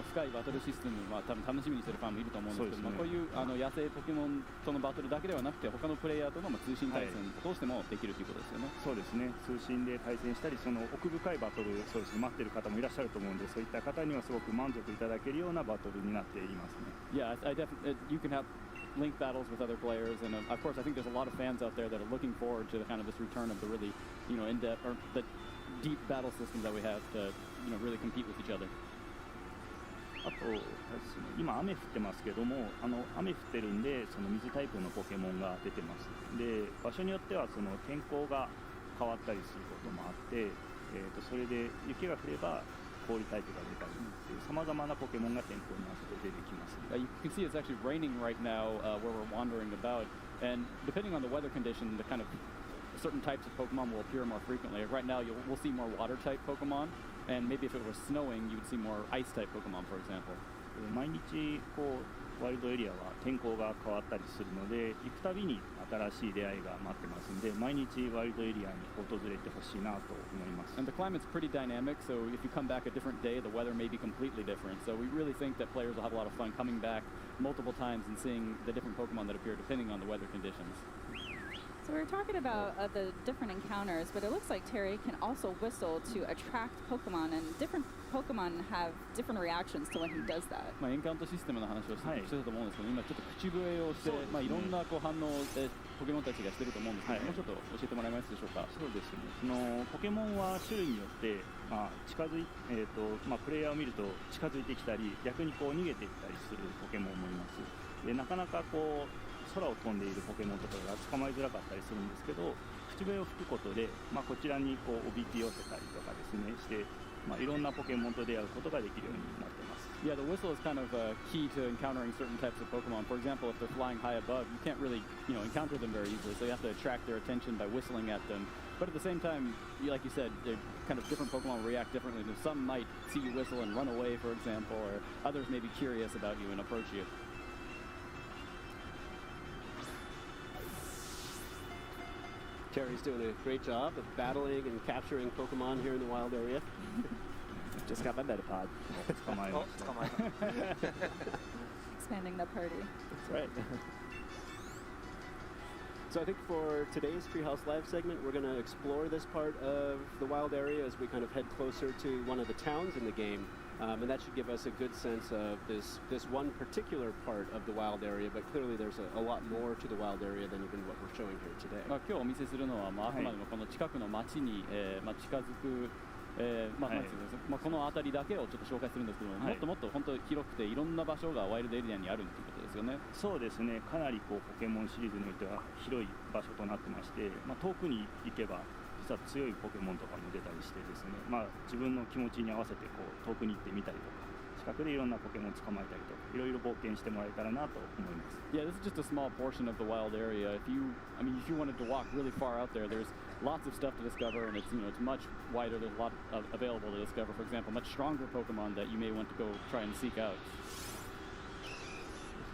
深いバトルシステムは多分楽しみにしてるファンもいると思うんですけど、こういう野生ポケモンとのバトルだけではなくて、他のプレイヤーとの通信対戦を通してもできるということですよね。そうですね、通信で対戦したり、その奥深いバトル、そうですね、待っている方もいらっしゃると思うんで、そういった方にはすごく満足いただけるようなバトルになっていますね。Yeah, I definitely you can have link battles with other players, and of course I think there's a lot of fans out there that are looking forward to the kind of this return of the really in-depth or the deep battle system that we have to really compete with each other. あとですね、今雨降ってますけども、雨降ってるんでその水タイプのポケモンが出てます。で、場所によってはその天候が変わったりすることもあって、それで雪が降れば氷タイプが出たりっていう様々なポケモンが天候に合わせて出てきます。You can see it's actually raining right now where we're wandering about, and depending on the weather condition, the kind of certain types of Pokemon will appear more frequently. Right now, we'll see more water-type Pokemon, and maybe if it was snowing, you would see more ice-type Pokemon, for example. 毎日ワイルドエリアは天候が変わったりするので、行くたびに新しい出会いが待ってますので、毎日ワイルドエリアに訪れてほしいなと思います。And the climate's pretty dynamic, so if you come back a different day, the weather may be completely different. So we really think that players will have a lot of fun coming back multiple times and seeing the different Pokemon that appear depending on the weather conditions. So we were talking about the different encounters, but it looks like Terry can also whistle to attract Pokemon, and different Pokemon have different reactions to when he does that. エンカウントシステムの話をしてたと思うんですけど、今ちょっと口笛をして、いろんな反応をポケモンたちがしてると思うんですけど、もうちょっと教えてもらえますでしょうか。そうですね。そのポケモンは種類によって、近づいプレイヤーを見ると近づいてきたり、逆に逃げていったりするポケモンもいます。で、なかなか空を飛んでいるポケモンとかが捕まえづらかったりするんですけど、口笛を吹くことで、こちらにおびき寄せたりとかですねして、いろんなポケモンと出会うことができるようになっています。Yeah, the whistle is kind of key to encountering certain types of Pokemon. For example, if they're flying high above, you can't really, encounter them very easily, so you have to attract their attention by whistling at them. But at the same time, like you said, kind of different Pokemon react differently. Some might see you whistle and run away, for example, or others may be curious about you and approach you. Terry's doing a great job of battling and capturing Pokemon here in the wild area. Just got my Metapod. Expanding the party. That's right. So I think for today's Treehouse Live segment, we're going to explore this part of the wild area as we kind of head closer to one of the towns in the game. And that should give us a good sense of this one particular part of the wild area, but clearly there's a lot more to the wild area than even what we're showing here today. 今日お見せするのは、あくまでもこの近くの町に、近づく、この辺りだけをちょっと紹介するんですけども、もっともっと本当広くていろんな場所がワイルドエリアにあるということですですよね。そうですね。かなりこうポケモンシリーズにおいては広い場所となってまして、遠くに行けば実は強いポケモンとかも出たりしてですね、自分の気持ちに合わせてこう遠くに行ってみたりとか、近くでいろんなポケモン捕まえたりとか、いろいろ冒険してもらえたらなと思います。Yeah, this is just a small portion of the wild area. If you wanted to walk really far out there, there's lots of stuff to discover, and it's much wider. There's a lot available to discover. For example, much stronger Pokemon that you may want to go try and seek out.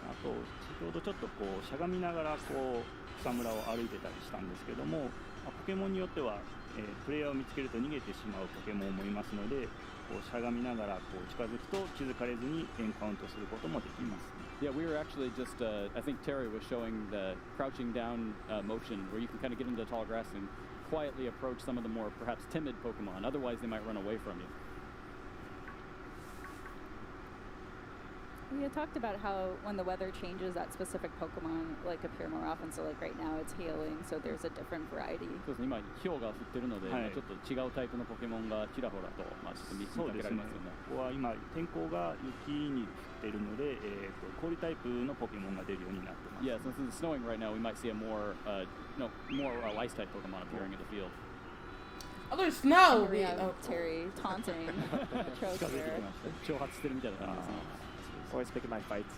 あと先ほどちょっとこうしゃがみながらこう草むらを歩いてたりしたんですけども、ポケモンによっては、プレイヤーを見つけると逃げてしまうポケモンもいますので、こうしゃがみながらこう近づくと気づかれずにエンカウントすることもできます。Yeah, we were actually just, I think Terry was showing the crouching down motion where you can kind of get into the tall grass and quietly approach some of the more perhaps timid Pokemon. Otherwise, they might run away from you. We had talked about how when the weather changes, that specific Pokemon like appear more often. So like right now it's hailing, so there's a different variety. そうですね。今氷が降ってるので、ちょっと違うタイプのポケモンがちらほらとちょっと見かけられますよね。ここは今天候が雪に降っているので、氷タイプのポケモンが出るようになってます。Yeah, since it's snowing right now, we might see a more ice type Pokemon appearing in the field. Oh, there's snow. We have Terry taunting Troker. 挑発してるみたいな感じですね。Always picking my fights.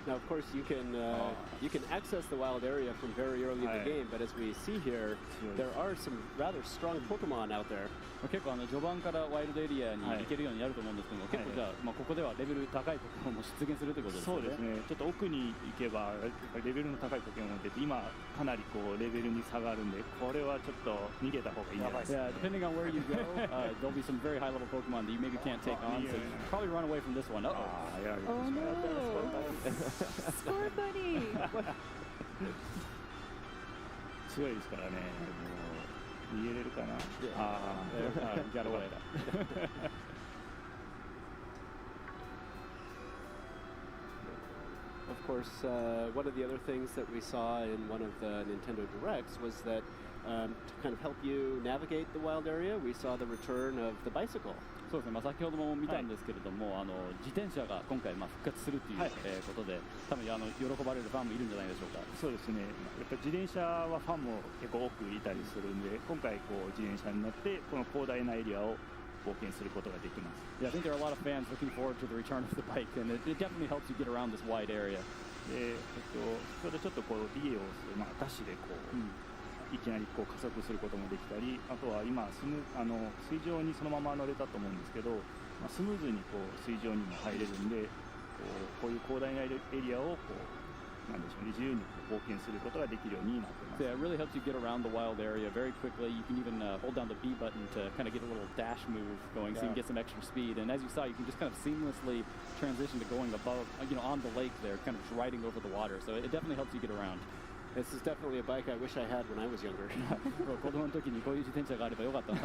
Now, of course, you can access the wild area from very early in the game, but as we see here, there are some rather strong Pokemon out there. 結構序盤からワイルドエリアに行けるようになると思うんですけども、結構じゃあここではレベル高いポケモンも出現するということですね。そうですね。ちょっと奥に行けばレベルの高いポケモンが出て、今かなりこうレベルに差があるんで、これはちょっと逃げた方がいいんじゃないですか。Yeah, depending on where you go, there'll be some very high level Pokemon that you maybe can't take on, so you probably run away from this one. Oh no! Score Bunny! 強いですからね。逃げれるかな。got away. Of course, one of the other things that we saw in one of the Nintendo Directs was that to kind of help you navigate the wild area, we saw the return of the bicycle. そうですね。先ほども見たんですけれども、自転車が今回復活するということで、多分喜ばれるファンもいるんじゃないでしょうか。そうですね。やっぱり自転車はファンも結構多くいたりするんで、今回こう自転車に乗ってこの広大なエリアを冒険することができます。Yeah, I think there are a lot of fans looking forward to the return of the bike, and it definitely helps you get around this wide area. で、先ほどちょっとこうリレーをする、ダッシュでこう。いきなりこう加速することもできたり、あとは今水上にそのまま乗れたと思うんですけど、スムーズにこう水上にも入れるんで、こういう広大なエリアをこうなんでしょうね、自由に冒険することができるようになってます。Yeah, it really helps you get around the wild area very quickly. You can even hold down the B button to kind of get a little dash move going, so you can get some extra speed. And as you saw, you can just kind of seamlessly transition to going above, on the lake there, kind of just riding over the water. So it definitely helps you get around. This is definitely a bike I wish I had when I was younger. 子供の時にこういう自転車があればよかったな。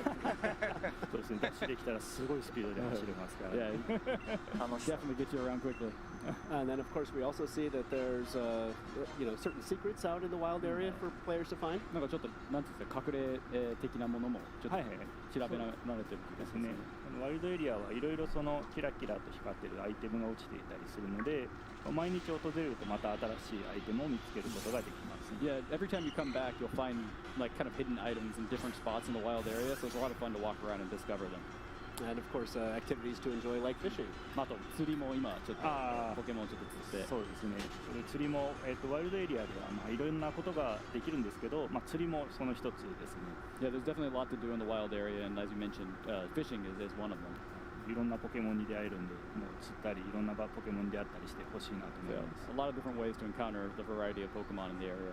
そうですね。ダッシュできたらすごいスピードで走れますから。Yeah, definitely get you around quickly. And then, of course, we also see that there's certain secrets out in the wild area for players to find. なんかちょっとなんていうんですか、隠れ的なものもちょっと調べられてるですね。ワイルドエリアはいろいろそのキラキラと光ってるアイテムが落ちていたりするので、毎日訪れるとまた新しいアイテムを見つけることができます。Yeah, every time you come back, you'll find like kind of hidden items in different spots in the wild area, so it's a lot of fun to walk around and discover them. And of course, activities to enjoy like fishing. あと釣りも今ちょっとポケモンちょっと釣って。そうですね。釣りもワイルドエリアではいろんなことができるんですけど、釣りもその一つですね。Yeah, there's definitely a lot to do in the wild area, and as you mentioned, fishing is one of them. いろんなポケモンに出会えるんで、もう釣ったりいろんなポケモンに出会ったりしてほしいなと思います。A lot of different ways to encounter the variety of Pokemon in the area.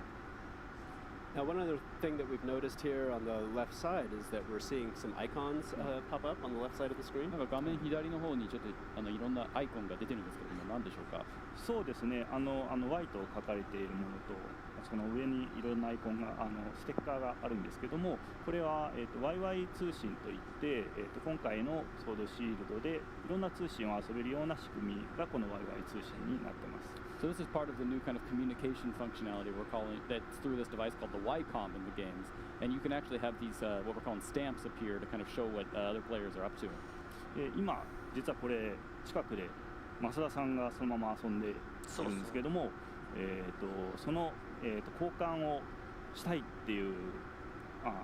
Now, one other thing that we've noticed here on the left side is that we're seeing some icons pop up on the left side of the screen. なんか画面左の方にちょっといろんなアイコンが出てるんですけども、何でしょうか。そうですね。Y と書かれているものと、その上にいろんなアイコンがステッカーがあるんですけども、これはYY 通信といって、今回のソードシールドでいろんな通信を遊べるような仕組みがこの YY 通信になってます。So this is part of the new kind of communication functionality we're calling that's through this device called the Y-Com in the games, and you can actually have these what we're calling stamps appear to kind of show what other players are up to. 今実はこれ近くで増田さんがそのまま遊んでいるんですけども、その、交換をしたいっていう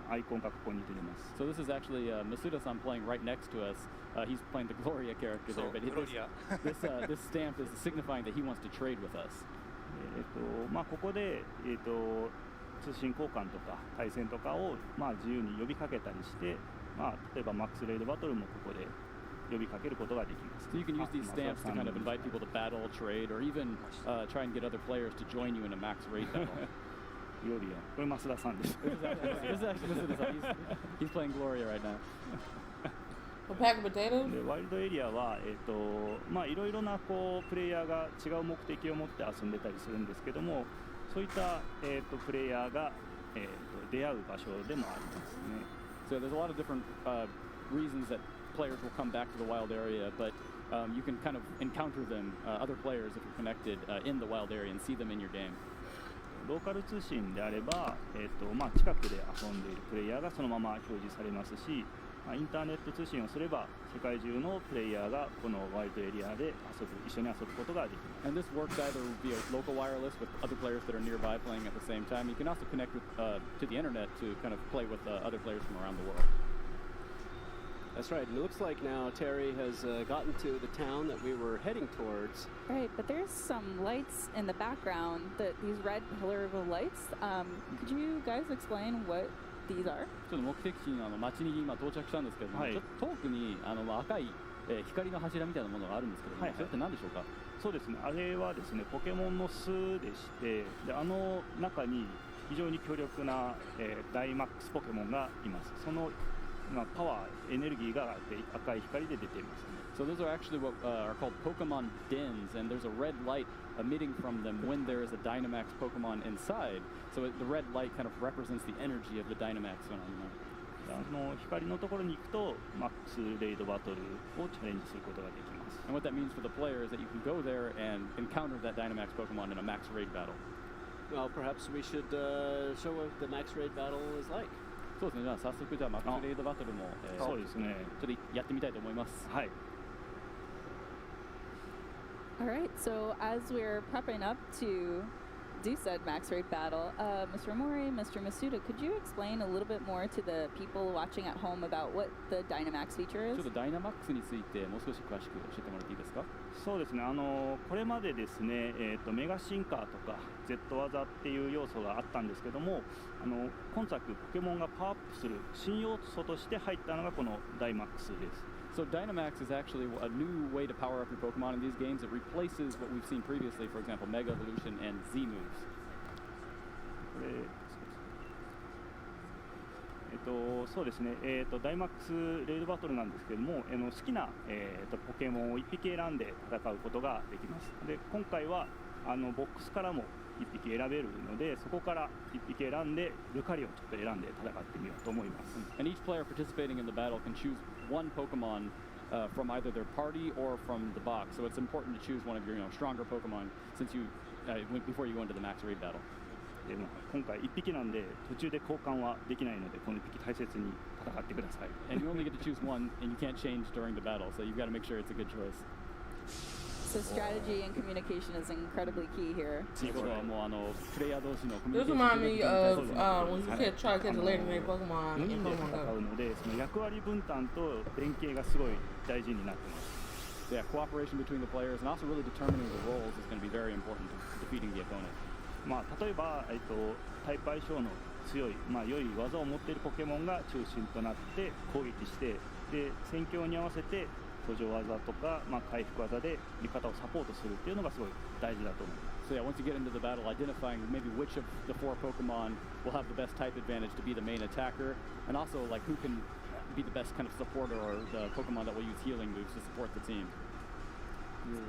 アイコンがここに出てます。So this is actually Masuda-san playing right next to us. He's playing the Gloria character there, but this stamp is signifying that he wants to trade with us. ここで、通信交換とか対戦とかを、自由に呼びかけたりして、例えばマックスレイドバトルもここで呼びかけることができます。So you can use these stamps to kind of invite people to battle, trade, or even try and get other players to join you in a max raid battle. グロリア、これ増田さんです。This is actually Masuda-san. He's playing Gloria right now. Pack of potatoes? でワイルドエリアは、いろいろなプレイヤーが違う目的を持って遊んでたりするんですけども、そういった、プレイヤーが、出会う場所でもありますね。So there's a lot of different reasons that players will come back to the wild area, but you can kind of encounter them, other players, if you're connected in the wild area and see them in your game. ローカル通信であれば、近くで遊んでいるプレイヤーがそのまま表示されますし、インターネット通信をすれば世界中のプレイヤーがこのワイルドエリアで一緒に遊ぶことができます。And this works either via local wireless with other players that are nearby playing at the same time. You can also connect with, to the internet to kind of play with other players from around the world. That's right. And it looks like now Terry has gotten to the town that we were heading towards. Right, but there's some lights in the background, these red pillar of lights. Could you guys explain what these are? ちょっと目的地の町に今到着したんですけども、ちょっと遠くに赤い光の柱みたいなものがあるんですけども、それって何でしょうか？そうですね。あれはですね、ポケモンの巣でして、で中に非常に強力な、ダイマックスポケモンがいます。そのパワー、エネルギーが赤い光で出ています、ね。So those are actually what are called Pokemon dens, and there's a red light emitting from them when there is a Dynamax Pokemon inside. So the red light kind of represents the energy of the Dynamax phenomenon. 光のところに行くとマックスレイドバトルをチャレンジすることができます。And what that means for the player is that you can go there and encounter that Dynamax Pokemon in a max raid battle. Well, perhaps we should show what the max raid battle is like. そうですね。じゃあ早速マックスレイドバトルもそうですね。ちょっとやってみたいと思います。はい。All right, so as we're prepping up to do said max raid battle, Mr. Omori, Mr. Masuda, could you explain a little bit more to the people watching at home about what the Dynamax feature is? ちょっとダイナマックスについてもう少し詳しく教えてもらっていいですか？そうですね。これまでですね、メガ進化とか Z 技っていう要素があったんですけども、今作ポケモンがパワーアップする新要素として入ったのがこのダイマックスです。So Dynamax is actually a new way to power up your Pokemon in these games. It replaces what we've seen previously, for example, Mega Evolution and Z moves. そうですね、ダイマックスレイドバトルなんですけども、好きな、ポケモンを1匹選んで戦うことができます。で、今回はボックスからも1匹選べるので、そこから1匹選んでルカリをちょっと選んで戦ってみようと思います。And each player participating in the battle can choose one Pokemon from either their party or from the box. So it's important to choose one of your stronger Pokemon since you before you go into the max raid battle. でも今回1匹なんで途中で交換はできないのでこの1匹大切に戦ってください。And you only get to choose one, and you can't change during the battle, so you've got to make sure it's a good choice. So strategy and communication is incredibly key here. This reminds me of when you try to catch a legendary Pokemon in Pokemon Go. のでその役割分担と連携がすごい大事になってます。Yeah, cooperation between the players and also really determining the roles is going to be very important to defeating the opponent. 例えば、タイプ相性の強い、良い技を持っているポケモンが中心となって攻撃してで戦況に合わせて補助技とか、回復技で味方をサポートするっていうのがすごい大事だと思います。So yeah, once you get into the battle, identifying maybe which of the 4 Pokemon will have the best type advantage to be the main attacker, and also like who can be the best kind of supporter or the Pokemon that will use healing moves to support the team.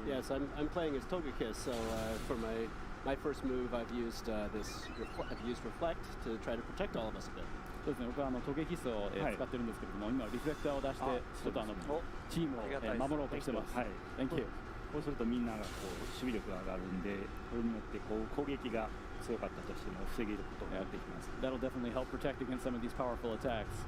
Yes, I'm playing as Togekiss, so for my first move, I've used Reflect to try to protect all of us a bit. そうですね、僕はトゲキスを使ってるんですけれども、今リフレクターを出してちょっとチームを守ろうとしてます。はい。Thank you. こうするとみんなが守備力が上がるんで、これによって攻撃が強かったとしても防げることができます。That'll definitely help protect against some of these powerful attacks.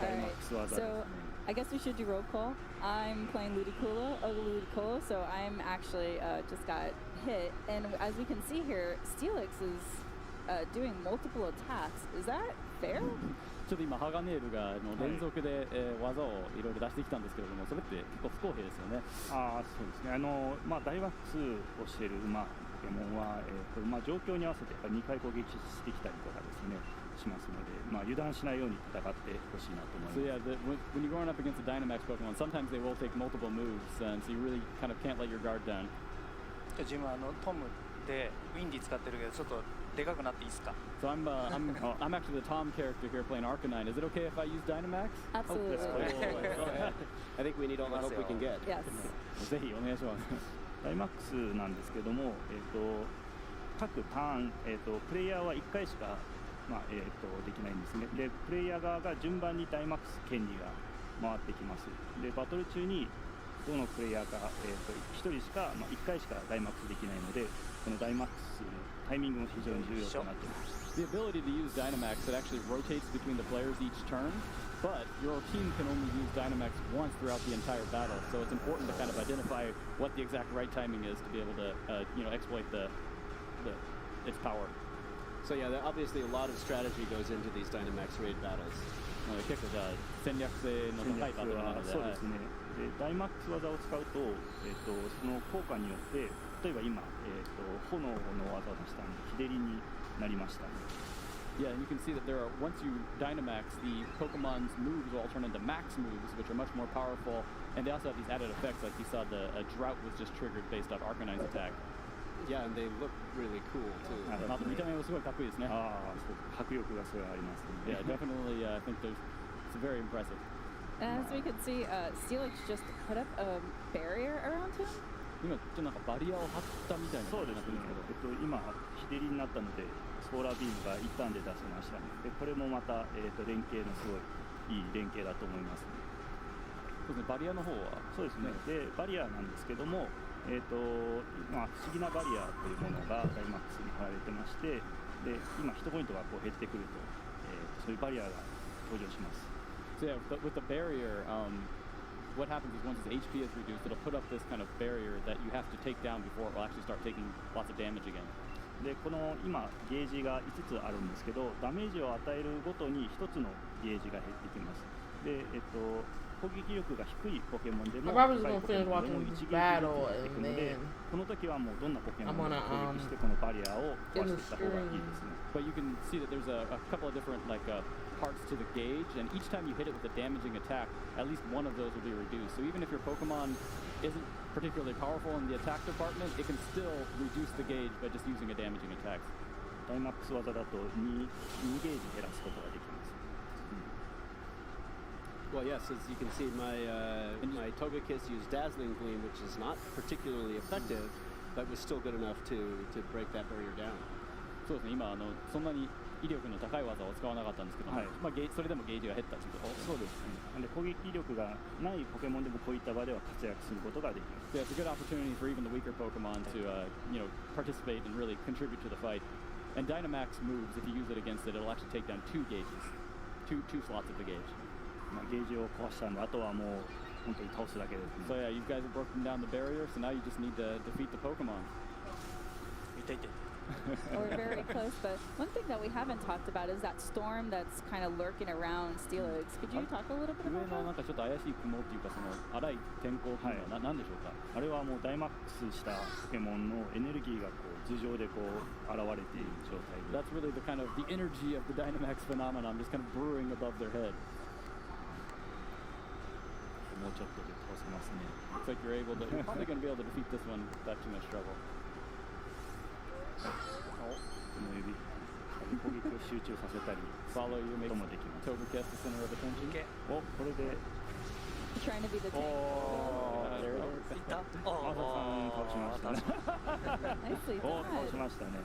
Alright, so I guess we should do roll call. I'm playing Ludicolo, so I'm actually just got hit, and as we can see here, Steelix is doing multiple attacks. Is that fair? ちょっと今ハガネールが連続で、技をいろいろ出してきたんですけれども、それって結構不公平ですよね。ああ、そうですね。ダイワックスをしている馬ポケモンは、状況に合わせてやっぱり2回攻撃してきたりとかですねしますので、油断しないように戦ってほしいなと思います。So yeah, when you're going up against a Dynamax Pokemon, sometimes they will take multiple moves, and so you really kind of can't let your guard down. 自分トムでウィンディ使ってるけどちょっとでかくなっていいですか? So I'm actually the Tom character here playing Arcanine. Is it okay if I use Dynamax? Absolutely. I think we need all the help we can get. Yes. ぜひお願いします。ダイマックスなんですけども、各ターン、プレイヤーは1回しか、できないんですね。で、プレイヤー側が順番にダイマックス権利が回ってきます。で、バトル中にどのプレイヤーか、1人しか、1回しかダイマックスできないので、このダイマックスのタイミングも非常に重要となっています。The ability to use Dynamax, it actually rotates between the players each turn, but your team can only use Dynamax once throughout the entire battle, so it's important to kind of identify what the exact right timing is to be able to, exploit its power. So yeah, obviously a lot of strategy goes into these Dynamax raid battles. 結構じゃあ戦略性の高いバトルなので、そうですね。で、ダイマックス技を使うと、その効果によって、例えば今、炎の技を出したんで、日照りになりました。Yeah, and you can see that there are, once you Dynamax, the Pokemon's moves will all turn into max moves, which are much more powerful, and they also have these added effects, like you saw a drought was just triggered based off Arcanine's attack. Yeah, and they look really cool too. 見た目もすごいかっこいいですね。迫力がすごいあります。Yeah, definitely. I think it's very impressive. As we can see, Steelix just put up a barrier around him. 今ちょっとなんかバリアを張ったみたいなそうですね。今日照りになったのでソーラービームが一旦で出せましたね。でこれもまた連携のすごいいい連携だと思います。そうですね。バリアの方はそうですね。でバリアなんですけども。不思議なバリアというものがダイマックスに貼られてまして、で今ヒットポイントがこう減ってくると、そういうバリアが登場します。So yeah, with the barrier, what happens is once its HP is reduced, it'll put up this kind of barrier that you have to take down before it will actually start taking lots of damage again. でこの今ゲージが5つあるんですけど、ダメージを与えるごとに1つのゲージが減ってきます。で攻撃力が低いポケモンでも高いポケモンでも1ゲージ減っていくので、この時はもうどんなポケモンでも攻撃してこのバリアを壊していった方がいいですね。But you can see that there's a couple of different parts to the gauge, and each time you hit it with a damaging attack, at least one of those will be reduced. So even if your Pokemon isn't particularly powerful in the attack department, it can still reduce the gauge by just using a damaging attack. ダイマックス技だと2ゲージ減らすことができます。Well, yes, as you can see, my Togekiss used Dazzling Gleam, which is not particularly effective, but was still good enough to break that barrier down. そうですね。今そんなに威力の高い技を使わなかったんですけども、それでもゲージが減ったということ。そうですね。で攻撃力がないポケモンでもこういった場では活躍することができます。Yeah, it's a good opportunity for even the weaker Pokemon to participate and really contribute to the fight. And Dynamax moves, if you use it against it, it'll actually take down 2 gauges, two slots of the gauge. ゲージを壊したんで、あとはもう本当に倒すだけですね。So yeah, you guys have broken down the barrier, so now you just need to defeat the Pokemon. We're very close, but one thing that we haven't talked about is that storm that's kind of lurking around Steelix. Could you talk a little bit about that? 上のなんかちょっと怪しい雲っていうか、その荒い天候っていうのは何でしょうか。あれはもうダイマックスしたポケモンのエネルギーがこう頭上でこう現れている状態で。That's really the kind of the energy of the Dynamax phenomenon, just kind of brewing above their head. もうちょっとで倒せますね。Looks like you're probably going to be able to defeat this one without too much trouble. この指攻撃を集中させたりfollow you こともできます。Togekiss the center of attention. お、これで Trying to be the tank. There it is. マサさん倒しましたね。Nicely 倒し done. ましたね。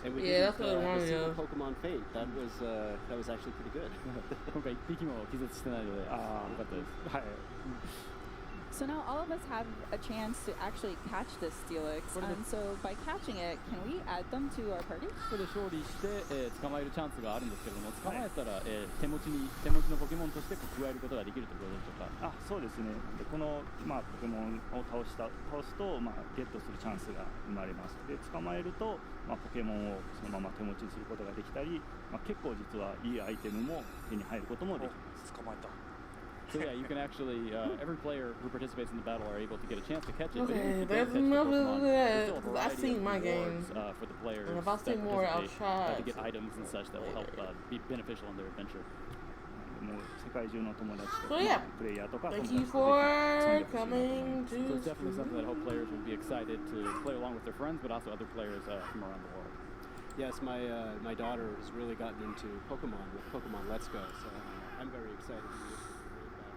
And we Yeah, didn't that's what it reminds me see of. Pokemon Fate. That was actually pretty good. 今回1匹も気絶してないので、よかったです。はい。So now all of us have a chance to actually catch this Steelix, and so by catching it, can we add them to our party? これで勝利して、捕まえるチャンスがあるんですけれども、捕まえたら、手持ちのポケモンとして加えることができるということでしょうか。そうですね。でこの、ポケモンを倒すと、ゲットするチャンスが生まれます。で捕まえると、ポケモンをそのまま手持ちにすることができたり、結構実はいいアイテムも手に入ることもできます。捕まえた。So yeah, you can actually, every player who participates in the battle are able to get a chance to catch it. Okay, there's another that I've seen my games, for the players and if I see more, I'll try to get items and such that will help be beneficial in their adventure. So yeah, thank you for coming to. So it's definitely something that I hope players will be excited to play along with their friends, but also other players from around the world. Yes, my daughter has really gotten into Pokemon with Pokemon Let's Go, so I'm very excited to be able to create that.